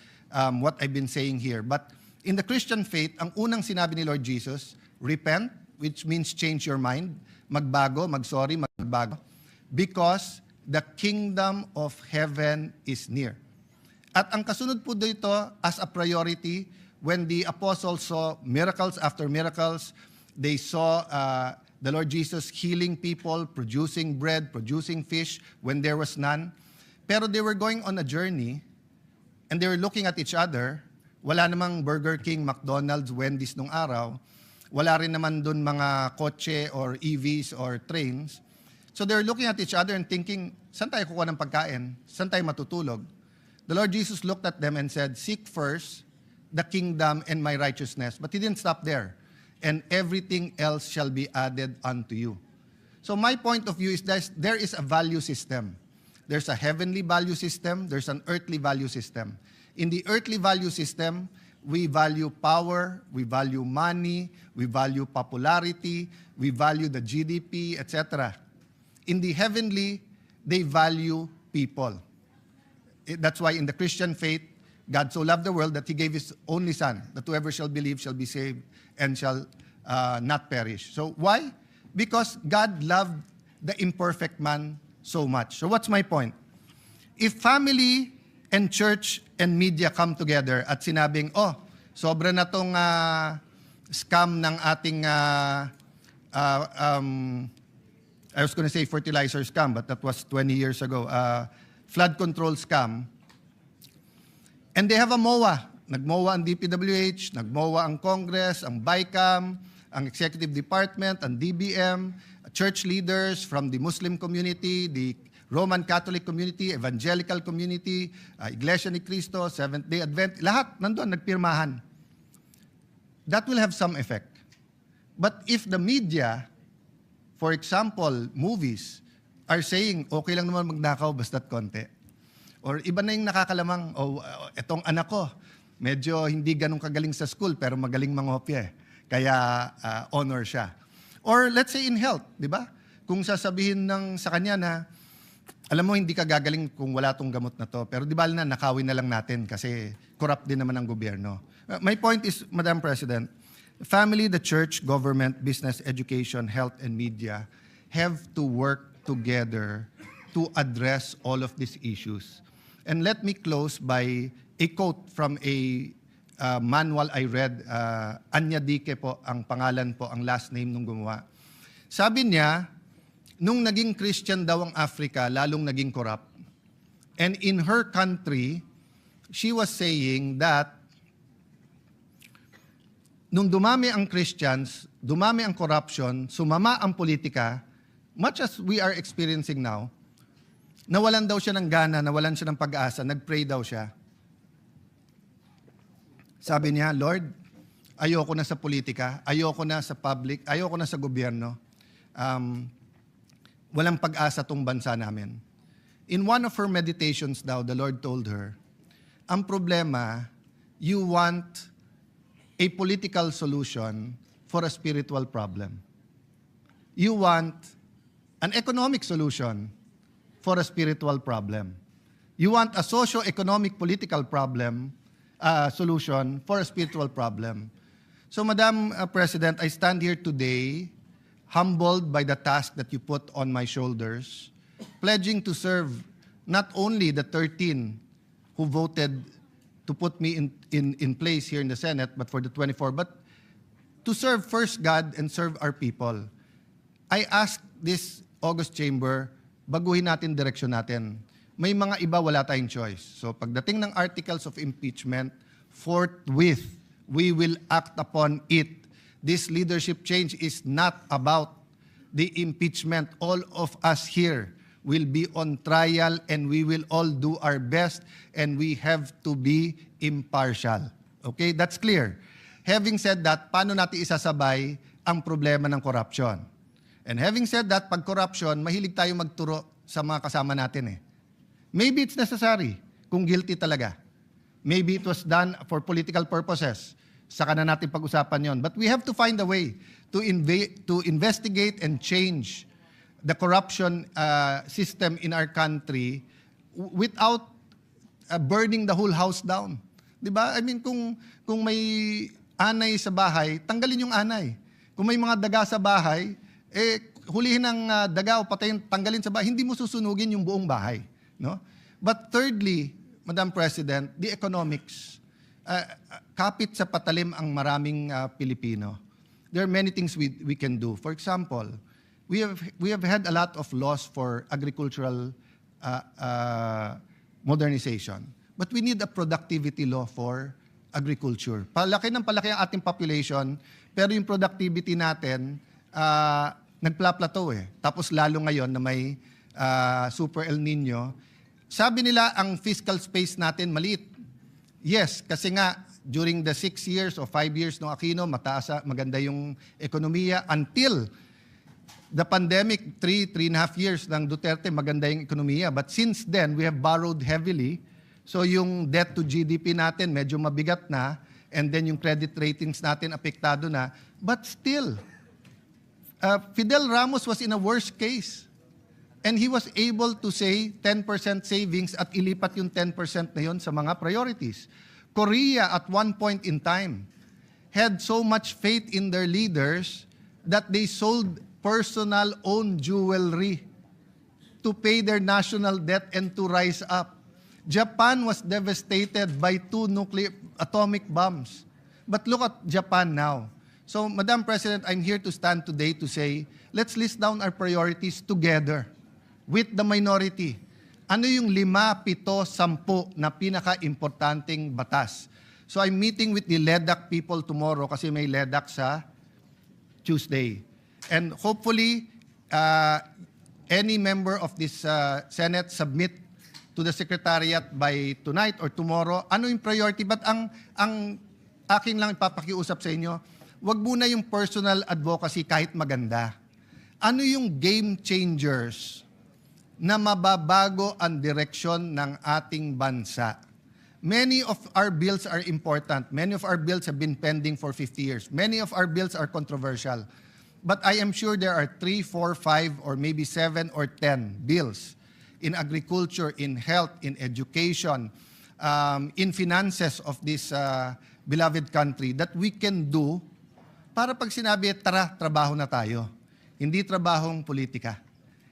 what I've been saying here. But in the Christian faith, ang unang sinabi ni Lord Jesus, repent, which means change your mind, magbago, magsorry, magbago, because the kingdom of heaven is near. At ang kasunod po dito as a priority, when the apostles saw miracles after miracles, they saw the Lord Jesus healing people, producing bread, producing fish when there was none. Pero they were going on a journey and they were looking at each other. Wala namang Burger King, McDonald's, Wendy's nung araw. Wala rin naman dun mga kotse or EVs or trains. So they were looking at each other and thinking, saan tayo kukuha ng pagkain? Saan tayo matutulog? The Lord Jesus looked at them and said, seek first the kingdom and my righteousness. But He didn't stop there. And everything else shall be added unto you. So my point of view is that there is a value system. There's a heavenly value system. There's an earthly value system. In the earthly value system, we value power, we value money, we value popularity, we value the GDP, etc. In the heavenly, they value people. That's why in the Christian faith, God so loved the world that He gave His only Son, that whoever shall believe shall be saved and shall not perish. So why? Because God loved the imperfect man so much. So what's my point? If family and church and media come together at sinabing, oh, sobra na tong scam ng ating, I was going to say fertilizer scam, but that was 20 years ago, flood control scam. And they have a MOA. Nag-MOA ang DPWH, nag-MOA ang Congress, ang BICAM, ang Executive Department, ang DBM, church leaders from the Muslim community, the Roman Catholic community, Evangelical community, Iglesia ni Cristo, Seventh-day Advent, lahat nandun, nagpirmahan. That will have some effect. But if the media, for example, movies, are saying, okay lang naman magnakaw basta't konti. Or iba na yung nakakalamang, etong anak ko, medyo hindi ganun kagaling sa school, pero magaling mangopya eh. Kaya honor siya. Or let's say in health, di ba? Kung sasabihin sa kanya na, alam mo, hindi ka gagaling kung wala tong gamot na to, pero di ba na, nakawin na lang natin kasi corrupt din naman ang gobyerno. My point is, Madam President, family, the church, government, business, education, health, and media have to work together to address all of these issues. And let me close by a quote from a manual I read. Anya Dique po, ang pangalan po, ang last name nung gumawa. Sabi niya, nung naging Christian daw ang Africa, lalong naging corrupt. And in her country, she was saying that nung dumami ang Christians, dumami ang corruption, sumama ang politika, much as we are experiencing now, nawalan daw siya ng gana, nawalan siya ng pag-asa, nag-pray daw siya. Sabi niya, Lord, ayoko na sa politika, ayoko na sa public, ayoko na sa gobyerno. Walang pag-asa tong bansa namin. In one of her meditations daw, the Lord told her, ang problema, you want a political solution for a spiritual problem. You want an economic solution for a spiritual problem. You want a socio-economic political problem, solution for a spiritual problem. So, Madam President, I stand here today humbled by the task that you put on my shoulders, pledging to serve not only the 13 who voted to put me in place here in the Senate, but for the 24, but to serve first God and serve our people. I ask this August Chamber, baguhin natin direksyon natin. May mga iba wala tayong choice. So pagdating ng articles of impeachment, forthwith, we will act upon it. This leadership change is not about the impeachment. All of us here will be on trial and we will all do our best and we have to be impartial. Okay, that's clear. Having said that, paano natin isasabay ang problema ng corruption? And having said that, pag corruption, mahilig tayo magturo sa mga kasama natin eh. Maybe it's necessary kung guilty talaga. Maybe it was done for political purposes. Saka na natin pag-usapan yon. But we have to find a way to investigate and change the corruption system in our country without burning the whole house down. Diba? I mean, kung may anay sa bahay, tanggalin yung anay. Kung may mga daga sa bahay, hulihin ng daga o patayin, tanggalin sa bahay, hindi mo susunugin yung buong bahay. No? But thirdly, Madam President, the economics. Kapit sa patalim ang maraming Pilipino. There are many things we can do. For example, we have had a lot of laws for agricultural modernization. But we need a productivity law for agriculture. Palaki ng palaki ang ating population, pero yung productivity natin, nagpla-plateau eh. Tapos lalo ngayon na may Super El Nino, sabi nila ang fiscal space natin maliit. Yes, kasi nga during the 6 years o 5 years ng Aquino, maganda yung ekonomiya until the pandemic, 3.5 years ng Duterte, maganda yung ekonomiya. But since then, we have borrowed heavily. So yung debt to GDP natin medyo mabigat na, and then yung credit ratings natin apektado na. But still, Fidel Ramos was in a worse case. And he was able to say 10% savings at ilipat yung 10% na yun sa mga priorities. Korea at one point in time had so much faith in their leaders that they sold personal owned jewelry to pay their national debt and to rise up. Japan was devastated by 2 atomic bombs. But look at Japan now. So, Madam President, I'm here to stand today to say, let's list down our priorities together with the minority. Ano yung 5, 7, 10 na pinaka-importanting batas? So I'm meeting with the LEDAC people tomorrow kasi may LEDAC sa Tuesday. And hopefully, any member of this Senate submit to the Secretariat by tonight or tomorrow. Ano yung priority? But ang aking lang ipapakiusap sa inyo, wag muna yung personal advocacy kahit maganda. Ano yung game changers na mababago ang direksyon ng ating bansa? Many of our bills are important. Many of our bills have been pending for 50 years. Many of our bills are controversial. But I am sure there are 3, 4, 5, or maybe 7 or 10 bills in agriculture, in health, in education, in finances of this beloved country that we can do para pag sinabi, tara, trabaho na tayo. Hindi trabahong politika.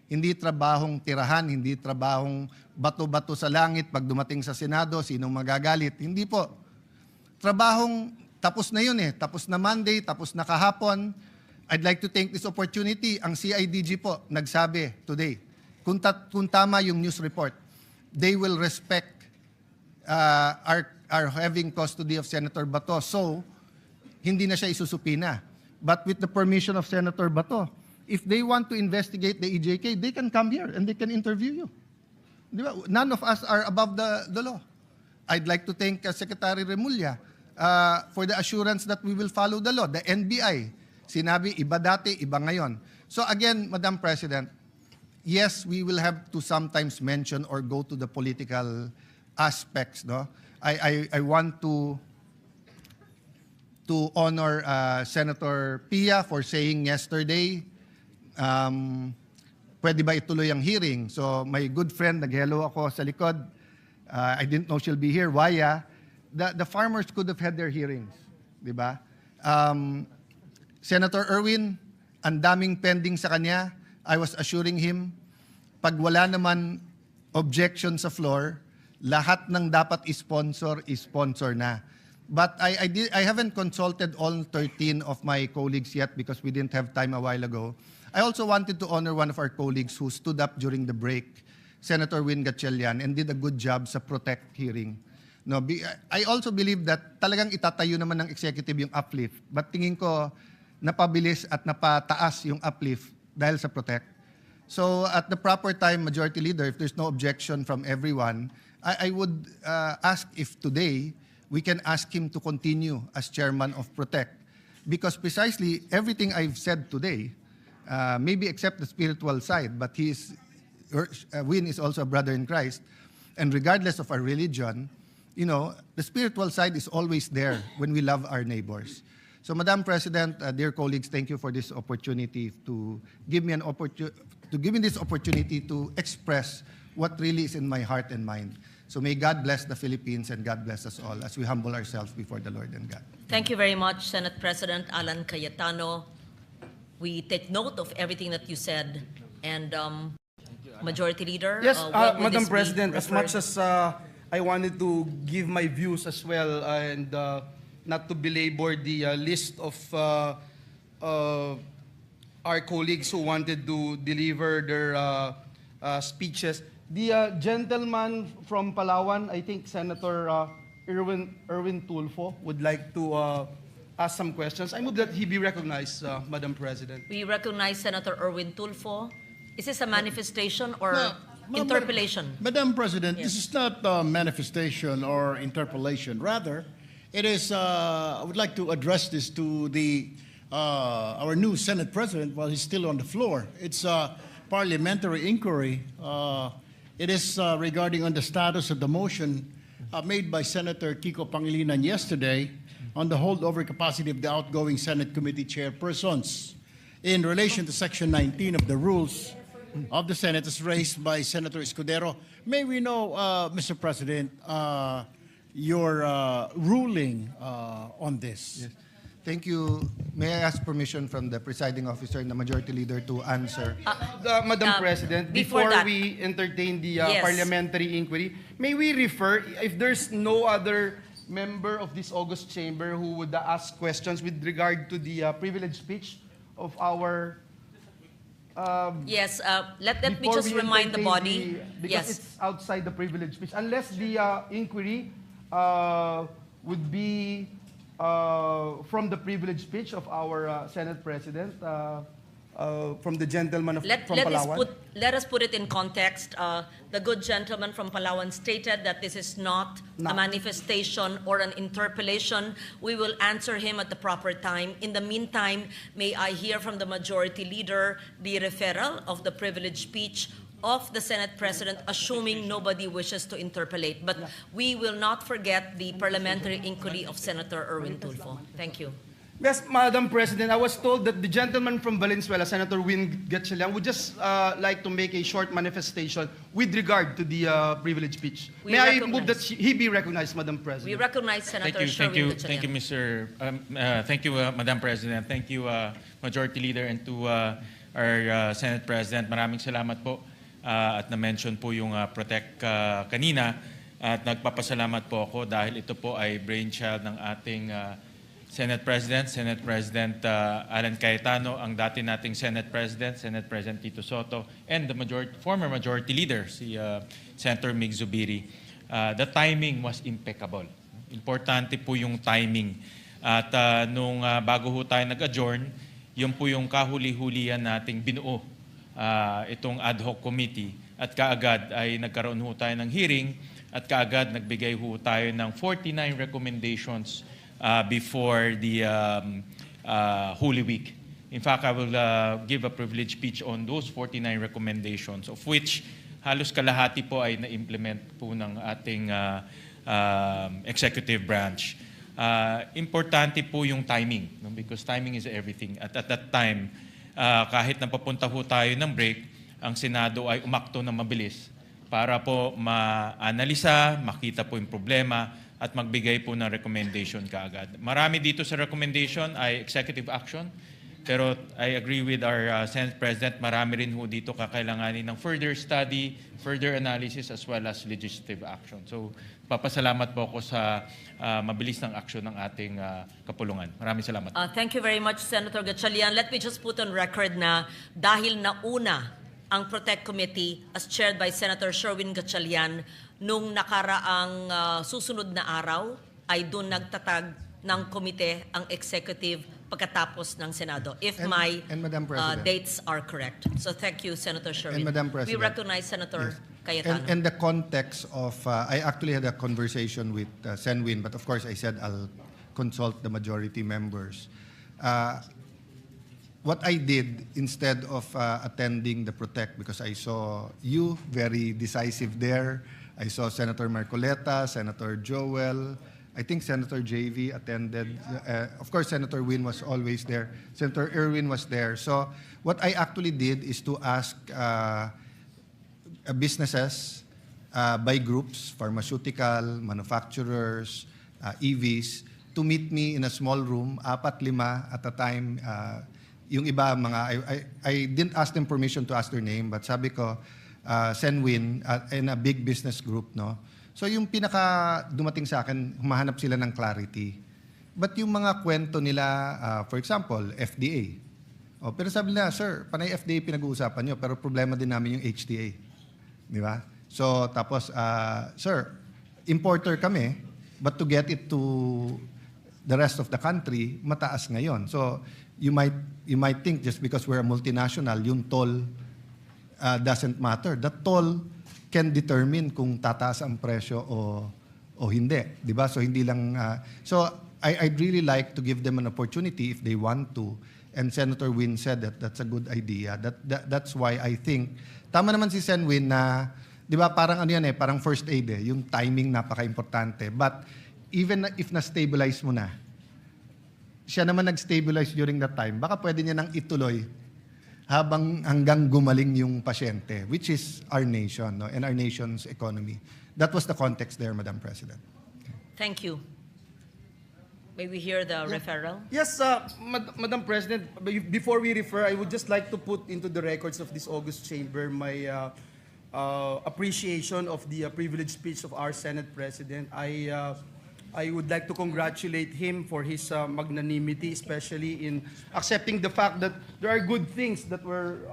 Hindi trabahong tirahan, hindi trabahong bato-bato sa langit pag dumating sa Senado, sinong magagalit. Hindi po. Trabahong tapos na yun eh. Tapos na Monday, tapos na kahapon. I'd like to take this opportunity. Ang CIDG po nagsabi today, kung tama yung news report, they will respect our having custody of Senator Bato. So, hindi na siya isusupina. But with the permission of Senator Bato, if they want to investigate the EJK, they can come here and they can interview you. Di ba? None of us are above the law. I'd like to thank Secretary Remulla for the assurance that we will follow the law. The NBI, sinabi, iba dati, iba ngayon. So again, Madam President, yes, we will have to sometimes mention or go to the political aspects. No? I want to honor Senator Pia for saying yesterday, pwede ba ituloy ang hearing? So my good friend, nag-hello ako sa likod. I didn't know she'll be here. Waya, the farmers could have had their hearings. Di ba? Senator Erwin, ang daming pending sa kanya. I was assuring him, pag wala naman objection sa floor, lahat ng dapat i-sponsor na. But I haven't consulted all 13 of my colleagues yet because we didn't have time a while ago. I also wanted to honor one of our colleagues who stood up during the break, Senator Win Gatchalian, and did a good job sa Protect hearing. No, I also believe that talagang itatayo naman ng executive yung uplift. But tingin ko, napabilis at napataas yung uplift dahil sa Protect. So at the proper time, Majority Leader, if there's no objection from everyone, I would ask if today we can ask him to continue as chairman of Protect. Because precisely everything I've said today, maybe except the spiritual side, but Win is also a brother in Christ. And regardless of our religion, you know, the spiritual side is always there when we love our neighbors. So, Madam President, dear colleagues, thank you for this opportunity to give me this opportunity to express what really is in my heart and mind. So may God bless the Philippines and God bless us all as we humble ourselves before the Lord and God. Thank you very much, Senate President Alan Cayetano. We take note of everything that you said. And Majority Leader, Yes, when would Madam this be President, as much referred? as I wanted to give my views as well and not to belabor the list of our colleagues who wanted to deliver their speeches. The gentleman from Palawan, I think Senator Erwin Tulfo, would like to ask some questions. I move that he be recognized, Madam President. We recognize Senator Erwin Tulfo. Is this a manifestation or No, interpellation? Madam President, Yes. this is not a manifestation or interpellation. Rather, it is, I would like to address this to our new Senate President while he's still on the floor. It's a parliamentary inquiry. It is regarding on the status of the motion made by Senator Kiko Pangilinan yesterday on the holdover capacity of the outgoing Senate committee chairpersons in relation to Section 19 of the rules of the Senate as raised by Senator Escudero. May we know, Mr. President, your ruling on this? Yes. Thank you. May I ask permission from the presiding officer and the Majority Leader to answer? Madam President, before before that- we entertain the Yes. parliamentary inquiry, may we refer, if there's no other member of this august chamber who would ask questions with regard to the privilege speech of our... Yes, let me before just we remind the entertain body. because Yes. it's outside the privilege speech. Unless the inquiry would be from the privilege speech of our Senate President, from the gentleman from Palawan. Let us put it in context. The good gentleman from Palawan stated that this is not a manifestation or an interpellation. We will answer him at the proper time. In the meantime, may I hear from the Majority Leader the referral of the privilege speech of the Senate President, assuming nobody wishes to interpellate. But we will not forget the parliamentary inquiry of Senator Erwin Tulfo. Thank you. Yes, Madam President, I was told that the gentleman from Valenzuela, Senator Win Gatchalian, would just like to make a short manifestation with regard to the privilege speech. We May I recognize. move that he be recognized, Madam President? We recognize Senator Thank Sherwin you, Gatchalian. thank you, Madam President. Thank you, Majority Leader, and to our Senate President. Maraming salamat po at na-mention po yung Protect kanina at nagpapasalamat po ako dahil ito po ay brainchild ng ating Senate President Alan Cayetano, ang dati nating Senate President Tito Soto, and the former Majority Leader, si Senator Mig Zubiri. The timing was impeccable. Importante po yung timing. At nung bago ho tayo nag-adjourn, yun po yung kahuli-hulian nating binuo itong ad hoc committee. At kaagad ay nagkaroon ho tayo ng hearing at kaagad nagbigay ho tayo ng 49 recommendations before the Holy Week. In fact, I will give a privilege speech on those 49 recommendations, of which halos kalahati po ay na-implement po ng ating executive branch. Importante po yung timing, no? Because timing is everything. At that time, kahit napapunta po tayo ng break, ang Senado ay umakto na mabilis para po ma-analisa, makita po yung problema, at magbigay po ng recommendation kaagad. Marami dito sa recommendation ay executive action, pero I agree with our Senate President, marami rin ho dito kakailanganin ng further study, further analysis, as well as legislative action. So, papasalamat po ako sa mabilis ng action ng ating kapulungan. Maraming salamat. Thank you very much, Senator Gatchalian. Let me just put on record na dahil nauna ang Protect Committee as chaired by Senator Sherwin Gatchalian, nung nakaraang susunod na araw ay doon nagtatag ng komite ang executive pagkatapos ng Senado, if And- my and Madam President. dates are correct. So thank you, Senator Sherwin. Madam We President. recognize Senator Cayetano. And the context of, I actually had a conversation with Senwin, but of course I said I'll consult the majority members. What I did, instead of attending the Protect, because I saw you very decisive there, I saw Senator Marcoleta, Senator Joel, I think Senator JV attended. Of course, Senator Win was always there. Senator Erwin was there. So what I actually did is to ask businesses by groups, pharmaceutical, manufacturers, EVs, to meet me in a small room, 4-5 at a time. Yung iba, I didn't ask them permission to ask their name, but sabi ko, Senwin, in a big business group, no? So yung pinaka dumating sa akin, humahanap sila ng clarity. But yung mga kwento nila, for example, FDA. Pero sabi nila, sir, panay FDA pinag-uusapan nyo, pero problema din namin yung HTA. Di ba? So tapos, sir, importer kami, but to get it to the rest of the country, mataas ngayon. So you might think just because we're a multinational, yung toll doesn't matter. The toll can determine kung tataas ang presyo o hindi, 'di ba? So hindi lang so I'd really like to give them an opportunity if they want to. And Senator Win said that that's a good idea. That's why I think tama naman si Sen Win na 'di ba parang ano yan parang first aid yung timing napaka-importante. But even if na-stabilize mo na, siya naman nag-stabilize during that time, baka pwede niya nang ituloy hanggang gumaling yung pasyente, which is our nation, no, and our nation's economy. That was the context there, Madam President. Thank you. May we hear the referral? Yes, Madam President, before we refer, I would just like to put into the records of this August chamber my appreciation of the privileged speech of our Senate President. I would like to congratulate him for his magnanimity, especially in accepting the fact that there are good things that were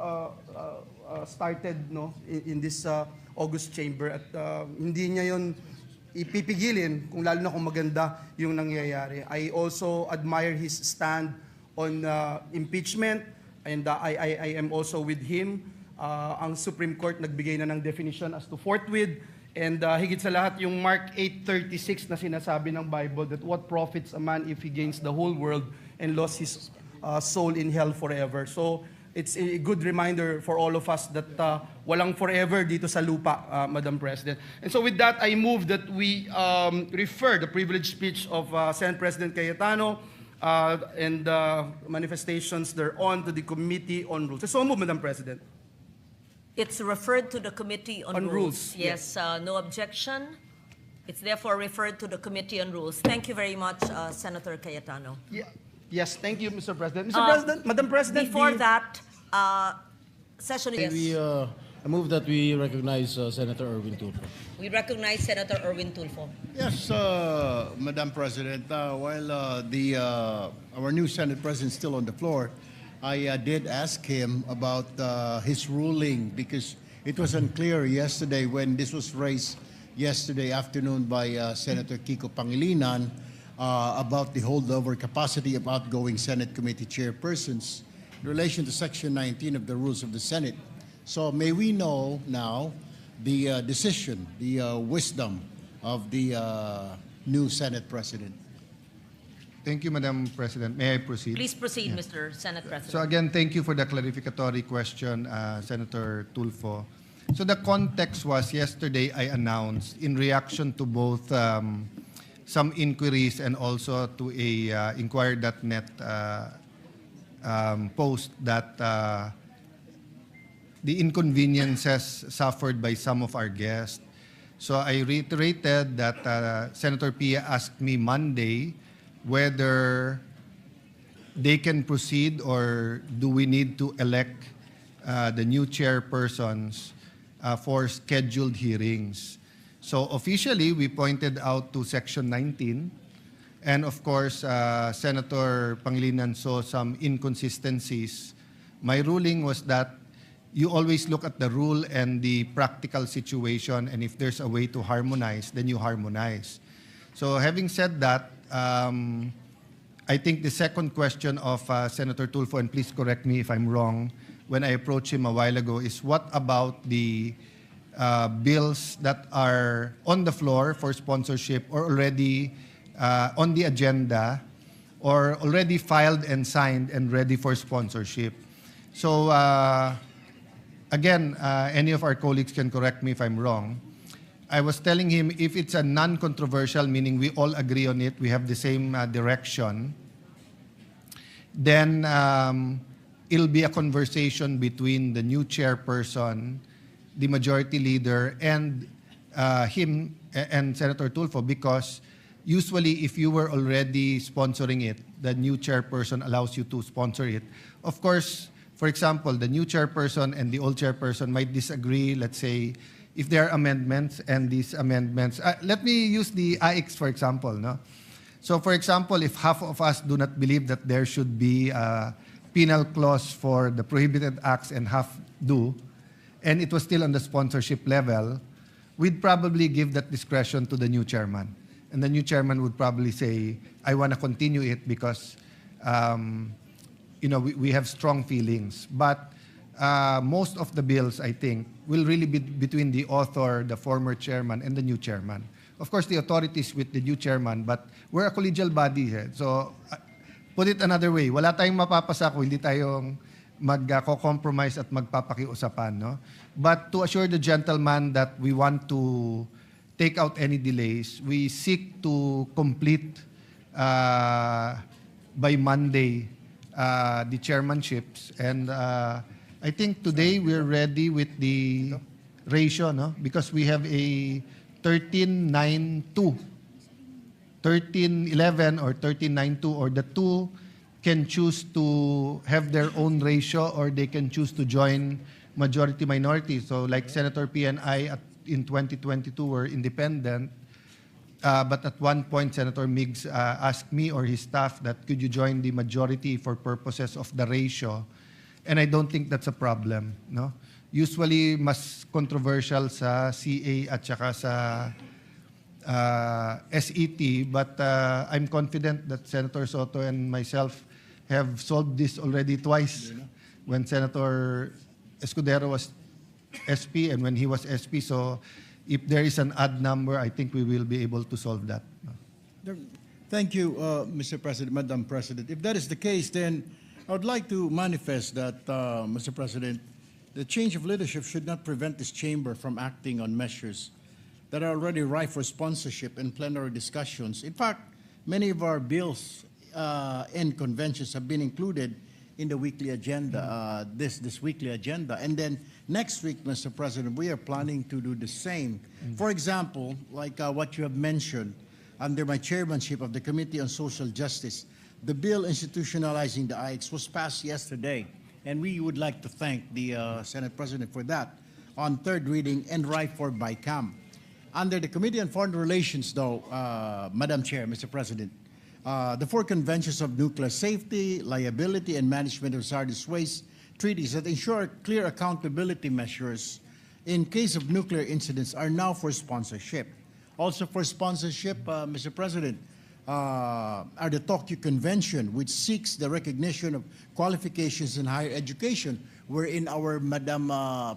started in this August chamber at hindi niya yon ipipigilin kung lalo na kung maganda yung nangyayari. I also admire his stand on impeachment and I am also with him. Ang Supreme Court nagbigay na ng definition as to forthwith. And higit sa lahat, yung Mark 8:36 na sinasabi ng Bible that what profits a man if he gains the whole world and lost his soul in hell forever. So it's a good reminder for all of us that walang forever dito sa lupa, Madam President. And so with that, I move that we refer the privileged speech of Senate President Cayetano and manifestations thereon to the Committee on Rules. So move, Madam President. It's referred to the Committee on Rules. Yes. No objection. It's therefore referred to the Committee on Rules. Thank you very much, Senator Cayetano. Yeah. Yes, thank you, Mr. President. Mr. President, Madam President. Before that, session is... I move that we recognize Senator Erwin Tulfo. We recognize Senator Erwin Tulfo. Yes, Madam President. While our new Senate President is still on the floor, I did ask him about his ruling because it was unclear yesterday when this was raised yesterday afternoon by Senator Kiko Pangilinan about the holdover capacity of outgoing Senate committee chairpersons in relation to Section 19 of the Rules of the Senate. So may we know now the decision, the wisdom of the new Senate President? Thank you, Madam President. May I proceed? Please proceed, Mr. Senate President. So again, thank you for the clarificatory question, Senator Tulfo. So the context was yesterday I announced in reaction to both some inquiries and also to a Inquirer.net post that the inconveniences suffered by some of our guests. So I reiterated that Senator Pia asked me Monday whether they can proceed or do we need to elect the new chairpersons for scheduled hearings. So officially, we pointed out to Section 19, and of course, Senator Pangilinan saw some inconsistencies. My ruling was that you always look at the rule and the practical situation, and if there's a way to harmonize, then you harmonize. So having said that, I think the second question of Senator Tulfo, and please correct me if I'm wrong, when I approached him a while ago, is what about the bills that are on the floor for sponsorship or already on the agenda or already filed and signed and ready for sponsorship? So again, any of our colleagues can correct me if I'm wrong. I was telling him if it's a non-controversial, meaning we all agree on it, we have the same direction, then it'll be a conversation between the new chairperson, the majority leader, and him and Senator Tulfo, because usually if you were already sponsoring it, the new chairperson allows you to sponsor it. Of course, for example, the new chairperson and the old chairperson might disagree, let's say, if there are amendments and these amendments. Let me use the AIX, for example. No? So, for example, if half of us do not believe that there should be a penal clause for the prohibited acts and half do, and it was still on the sponsorship level, we'd probably give that discretion to the new chairman. And the new chairman would probably say, I want to continue it because we have strong feelings. But most of the bills, I think, will really be between the author, the former chairman, and the new chairman. Of course, the authority is with the new chairman, but we're a collegial body. So, put it another way, wala tayong mapapasa kung hindi tayong mag-compromise at magpapakiusapan. No? But to assure the gentleman that we want to take out any delays, we seek to complete by Monday the chairmanships. And I think today we're ready with the ratio, no? Because we have a 13-9-2, 13-11 or 13-9-2, or the two can choose to have their own ratio or they can choose to join majority-minority. So like Senator P and I in 2022 were independent, but at one point Senator Miggs asked me or his staff that could you join the majority for purposes of the ratio, and I don't think that's a problem. No? Usually mas controversial sa CA at saka sa SET, but I'm confident that Senator Soto and myself have solved this already twice when Senator Escudero was SP and when he was SP. So if there is an odd number, I think we will be able to solve that. Thank you, Mr. President, Madam President. If that is the case, then I would like to manifest that, Mr. President, the change of leadership should not prevent this chamber from acting on measures that are already ripe for sponsorship and plenary discussions. In fact, many of our bills and conventions have been included in the weekly agenda, this weekly agenda. And then next week, Mr. President, we are planning to do the same. For example, like what you have mentioned, under my chairmanship of the Committee on Social Justice, the bill institutionalizing the AIX was passed yesterday. And we would like to thank the Senate President for that on third reading and ripe for BICAM. Under the Committee on Foreign Relations, though, Madam Chair, Mr. President, the four conventions of nuclear safety, liability, and management of hazardous waste treaties that ensure clear accountability measures in case of nuclear incidents are now for sponsorship. Also for sponsorship, Mr. President, are the Tokyo Convention, which seeks the recognition of qualifications in higher education, wherein our Madam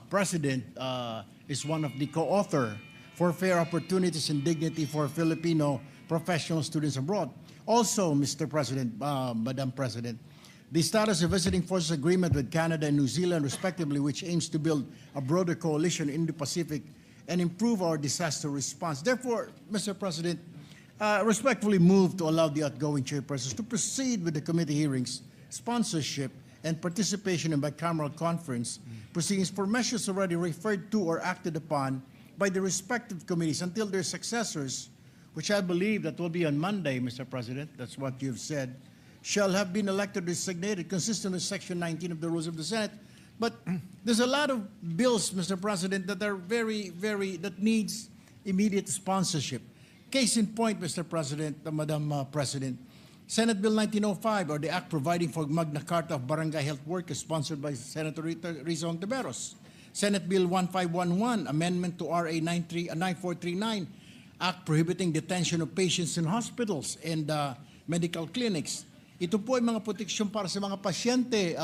President is one of the co-author for fair opportunities and dignity for Filipino professional students abroad. Also, Mr. President, Madam President, the status of visiting forces agreement with Canada and New Zealand, respectively, which aims to build a broader coalition in the Pacific and improve our disaster response. Therefore, Mr. President, respectfully move to allow the outgoing chairpersons to proceed with the committee hearings, sponsorship, and participation in bicameral conference proceedings for measures already referred to or acted upon by the respective committees until their successors, which I believe that will be on Monday, Mr. President, that's what you've said, shall have been elected or designated consistent with Section 19 of the Rules of the Senate. But there's a lot of bills, Mr. President, that are that needs immediate sponsorship. Case in point, Mr. President, Madam President, Senate Bill 1905, or the Act Providing for Magna Carta of Barangay Health Workers, sponsored by Senator Risa Hontiveros. Senate Bill 1511, Amendment to RA 9439, Act Prohibiting Detention of Patients in Hospitals and Medical Clinics. Ito po ay mga proteksyon para sa mga pasyente,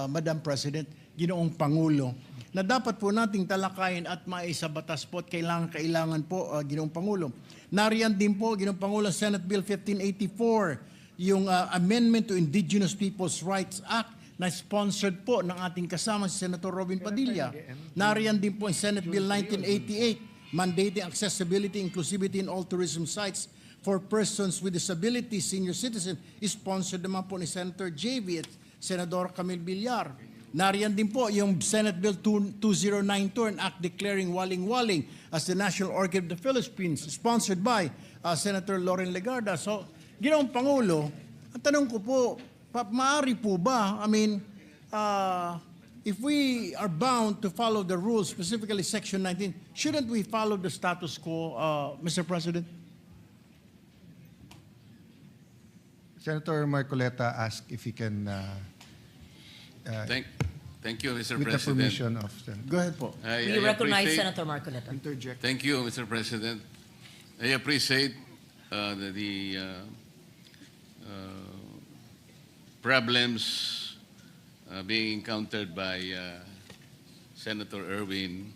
Madam President, Ginoong Pangulo, na dapat po nating talakayin at maisabatas po at kailangan po, Ginoong Pangulo. Nariyan din po, Ginoong Pangulo, Senate Bill 1584, yung Amendment to Indigenous Peoples' Rights Act na sponsored po ng ating kasama si Senator Robin Padilla. Nariyan din po ang Senate Bill 1988, mandating accessibility, inclusivity in all tourism sites for persons with disabilities, senior citizen, is sponsored naman po ni Senator JV at Senador Camille Villar. Nariyan din po yung Senate Bill 2092, an act declaring Waling-Waling as the National Orchid of the Philippines, sponsored by Senator Loren Legarda. So, Ginoong Pangulo, ang tanong ko po, maaari po ba, if we are bound to follow the rules, specifically Section 19, shouldn't we follow the status quo, Mr. President? Senator Marcoleta asked if he can, Thank you, Mr. with the President. permission of Senator. Go ahead po. We recognize Senator Marcoleta. Interject. Thank you, Mr. President. I appreciate the problems being encountered by Senator Erwin.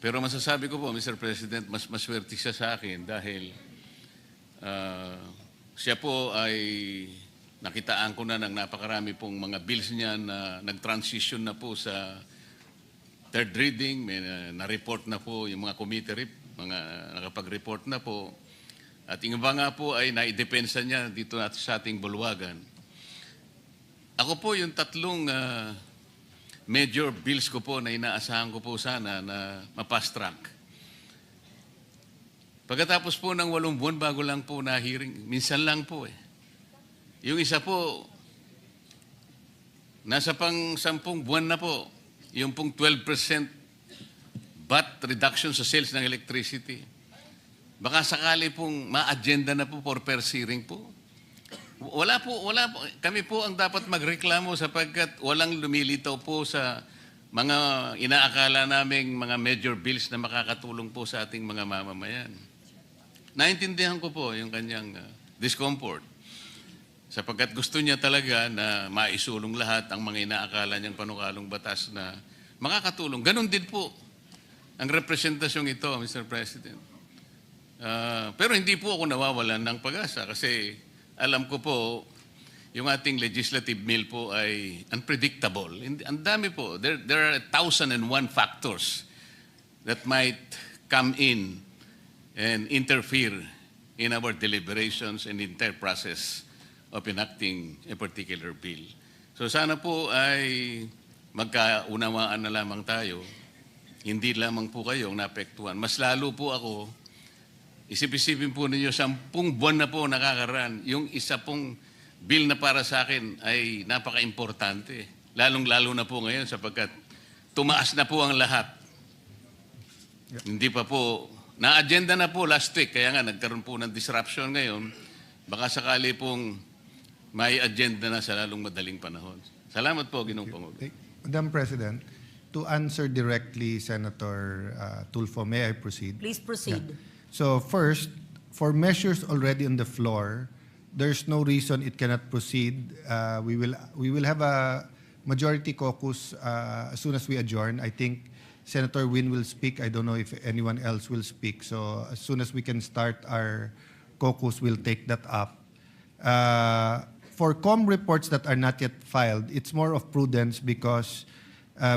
Pero masasabi ko po, Mr. President, mas maswerte siya sa akin dahil siya po ay nakitaan ko na ng napakarami pong mga bills niya na nag-transition na po sa third reading. May na-report na po yung mga committee, mga nakapag-report na po. At yung iba nga po ay naidepensa niya dito sa ating bulwagan. Ako po yung tatlong major bills ko po na inaasahan ko po sana na ma-fast track. Pagkatapos po ng 8 buwan, bago lang po na hearing, minsan lang po eh. Yung isa po, nasa pang 10 buwan na po, yung pong 12% VAT reduction sa sales ng electricity. Baka sakali pong ma-agenda na po for first hearing po. Wala po. Kami po ang dapat magreklamo sapagkat walang lumilitaw po sa mga inaakala naming mga major bills na makakatulong po sa ating mga mamamayan. Naintindihan ko po yung kanyang discomfort. Sapagkat gusto niya talaga na maisulong lahat ang mga inaakala niyang panukalong batas na makakatulong. Ganon din po ang representasyong ito, Mr. President. Pero hindi po ako nawawalan ng pag-asa kasi alam ko po yung ating legislative meal po ay unpredictable. Ang dami po. There are 1,001 factors that might come in and interfere in our deliberations and entire process of enacting a particular bill. So sana po ay magkaunawaan na lamang tayo. Hindi lamang po kayo ang naapektuhan. Mas lalo po ako, isip-isipin po ninyo, 10 buwan na po nakakaraan. Yung isa pong bill na para sa akin ay napaka-importante. Lalong-lalo na po ngayon sapagkat tumaas na po ang lahat. Yep. Hindi pa po, na-agenda na po last week, kaya nga nagkaroon po ng disruption ngayon. Baka sakali pong may agenda na sa lalong madaling panahon. Salamat po, Ginoong Pangulo. Madam President, to answer directly Senator Tulfo, may I proceed? Please proceed. Yeah. So first, for measures already on the floor, there's no reason it cannot proceed. We will have a majority caucus as soon as we adjourn. I think Senator Win will speak. I don't know if anyone else will speak. So as soon as we can start our caucus, we'll take that up. For COM reports that are not yet filed, it's more of prudence because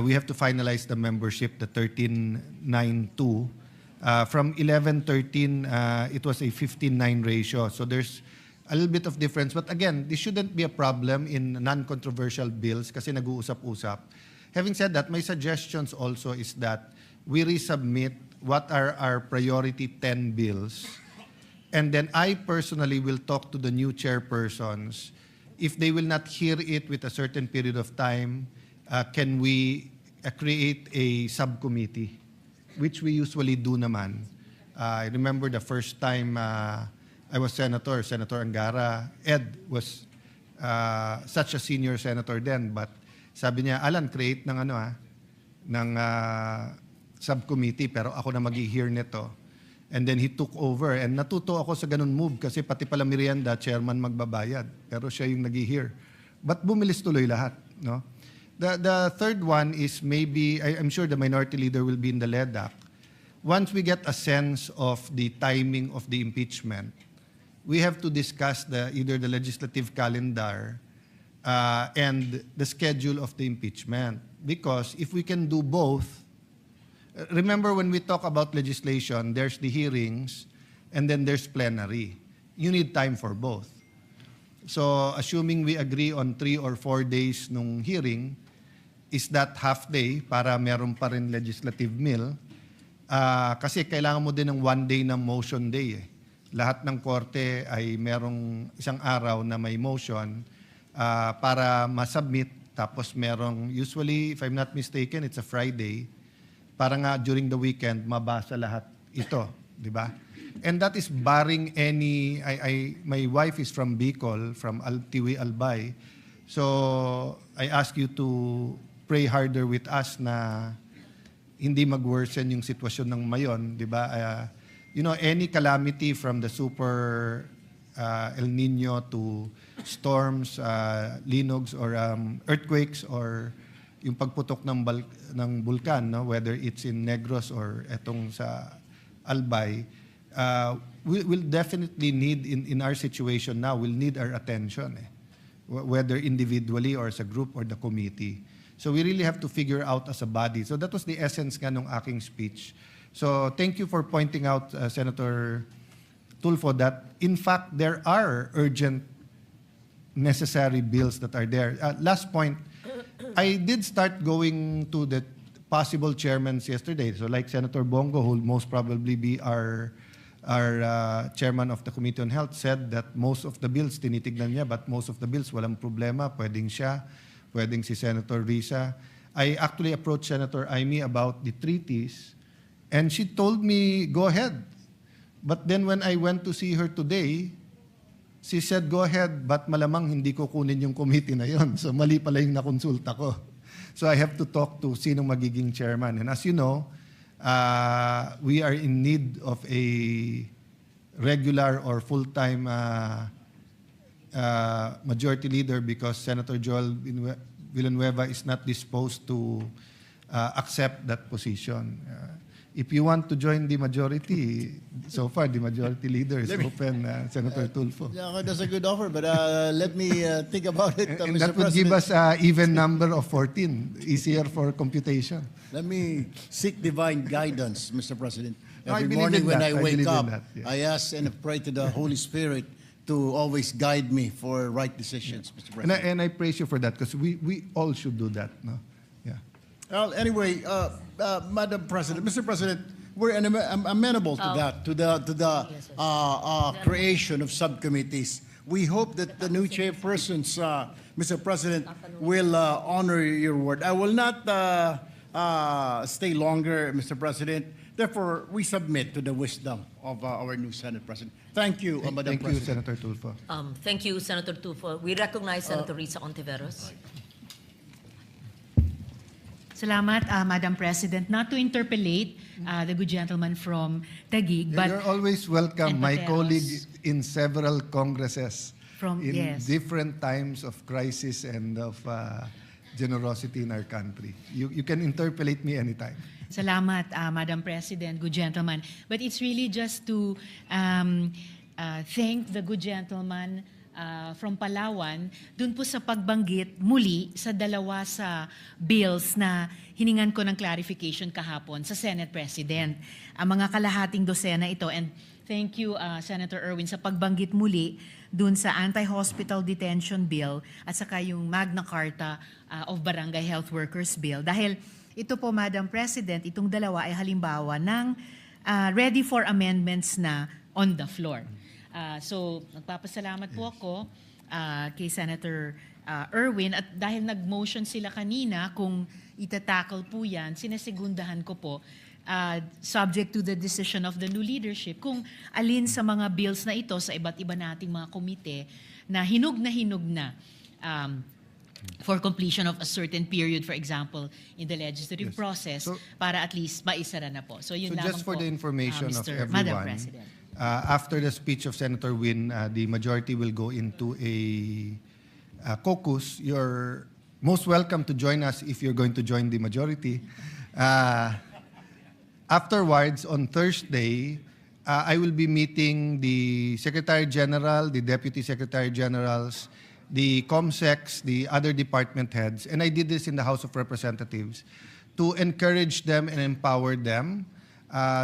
we have to finalize the membership, the 1392. From 11-13, it was a 15-9 ratio. So there's a little bit of difference. But again, this shouldn't be a problem in non-controversial bills kasi nag-uusap-usap. Having said that, my suggestions also is that we resubmit what are our priority 10 bills. And then I personally will talk to the new chairpersons. If they will not hear it with a certain period of time, can we create a subcommittee? Which we usually do naman. I remember the first time I was Senator Angara. Ed was such a senior senator then, but sabi niya, Alan, create ng subcommittee, pero ako na mag-hear nito. And then he took over. And natuto ako sa ganun move kasi pati pala merienda, chairman magbabayad. Pero siya yung nag-hear. But bumilis tuloy lahat. No? The third one is maybe, I'm sure the minority leader will be in the LEDAC. Once we get a sense of the timing of the impeachment, we have to discuss either the legislative calendar and the schedule of the impeachment. Because if we can do both, remember when we talk about legislation, there's the hearings and then there's plenary. You need time for both. So assuming we agree on 3 or 4 days nung hearing, is that half day para meron pa rin legislative meal? Kasi kailangan mo din ng 1 day ng motion day. Lahat ng korte ay merong isang araw na may motion para masubmit. Tapos merong, usually, if I'm not mistaken, it's a Friday. Para nga during the weekend, mabasa lahat ito. Di ba? And that is barring any, my wife is from Bicol, from Tiwi Albay. So I ask you to pray harder with us na hindi mag-worsen yung sitwasyon ng mayon, di ba? Any calamity from the super El Nino to storms, linogs, or earthquakes, or yung pagputok ng bulkan, no? Whether it's in Negros or etong sa Albay, we'll definitely need, in our situation now, we'll need our attention, whether individually or as a group or the committee. So we really have to figure out as a body. So that was the essence nga nung aking speech. So thank you for pointing out, Senator Tulfo, that in fact there are urgent necessary bills that are there. Last point, I did start going to the possible chairmans yesterday. So like Senator Bongo, who will most probably be our chairman of the Committee on Health, said that most of the bills tinitignan niya, but most of the bills walang problema, pwedeng siya, pwedeng si Senator Risa. I actually approached Senator Amy about the treaties, and she told me, go ahead. But then when I went to see her today, she said, go ahead, but malamang hindi ko kunin yung committee na yon. So mali pala yung nakonsulta ko. So I have to talk to sinong magiging chairman. And as you know, we are in need of a regular or full-time majority leader because Senator Joel Villanueva is not disposed to accept that position. If you want to join the majority, so far the majority leader is open, Senator Tulfo. Yeah, that's a good offer, but let me think about it, And Mr. that would President. give us an even number of 14, easier for computation. Let me seek divine guidance, Mr. President. No, I Every believe morning in when that. I I wake believe in up, that, yeah. I ask and pray to the Holy Spirit to always guide me for right decisions, Mr. President. And I praise you for that because we all should do that. No? Yeah. Well, anyway, Madam President, Mr. President, we're amenable to that, to the creation of subcommittees. We hope that the new chairpersons, Mr. President, will honor your word. I will not stay longer, Mr. President. Therefore, we submit to the wisdom of our new Senate President. Thank you, Madam Thank you, President. Senator Tulfo. Thank you, Senator Tufo. We recognize Senator Risa Ontiveros. Salamat, Madam President. Not to interpolate the good gentleman from Taguig, but You're always welcome, and my Pateros. colleague in several congresses in yes. different times of crisis and of generosity in our country. You can interpolate me anytime. Salamat, Madam President, good gentleman. But it's really just to thank the good gentleman from Palawan dun po sa pagbanggit muli sa dalawa sa bills na hiningan ko ng clarification kahapon sa Senate President. Ang mga kalahating dosena ito. And thank you, Senator Erwin, sa pagbanggit muli dun sa Anti-Hospital Detention Bill at saka yung Magna Carta of Barangay Health Workers Bill. Dahil ito po, Madam President, itong dalawa ay halimbawa ng ready for amendments na on the floor. So, nagpapasalamat po ako kay Senator Erwin at dahil nag-motion sila kanina kung itatakal po yan, sinasegundahan ko po subject to the decision of the new leadership kung alin sa mga bills na ito sa iba't iba nating mga komite na hinug na for completion of a certain period, for example, in the legislative Yes. process, So- para at least maisara na po. So yun So lamang just for po, the information of Mr. Madam everyone, President. after the speech of Senator Win, the majority will go into a caucus. You're most welcome to join us if you're going to join the majority. Afterwards, on Thursday, I will be meeting the Secretary General, the Deputy Secretary Generals, the COMSECs, the other department heads, and I did this in the House of Representatives to encourage them and empower them.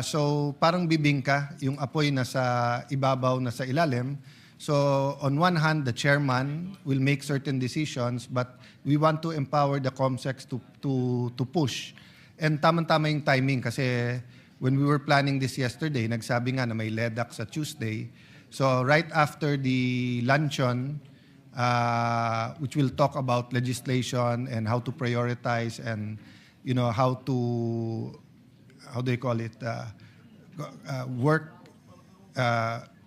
So parang bibingka, yung apoy na sa ibabaw na sa ilalim. So on one hand, the chairman will make certain decisions, but we want to empower the COMSECs to push. And tamang-tama yung timing kasi when we were planning this yesterday, nagsabi nga na may LEDAC sa Tuesday. So right after the luncheon, which will talk about legislation and how to prioritize and how to, how do you call it, work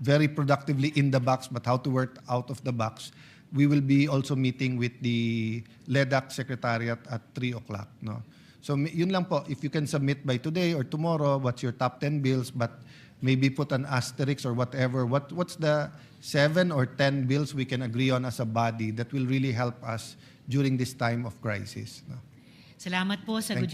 very productively in the box, but how to work out of the box. We will be also meeting with the LEDAC Secretariat at 3 o'clock. No? So yun lang po, if you can submit by today or tomorrow, what's your top 10 bills, but maybe put an asterisk or whatever. What's the 7 or 10 bills we can agree on as a body that will really help us during this time of crisis? No? Salamat po sa Thank you.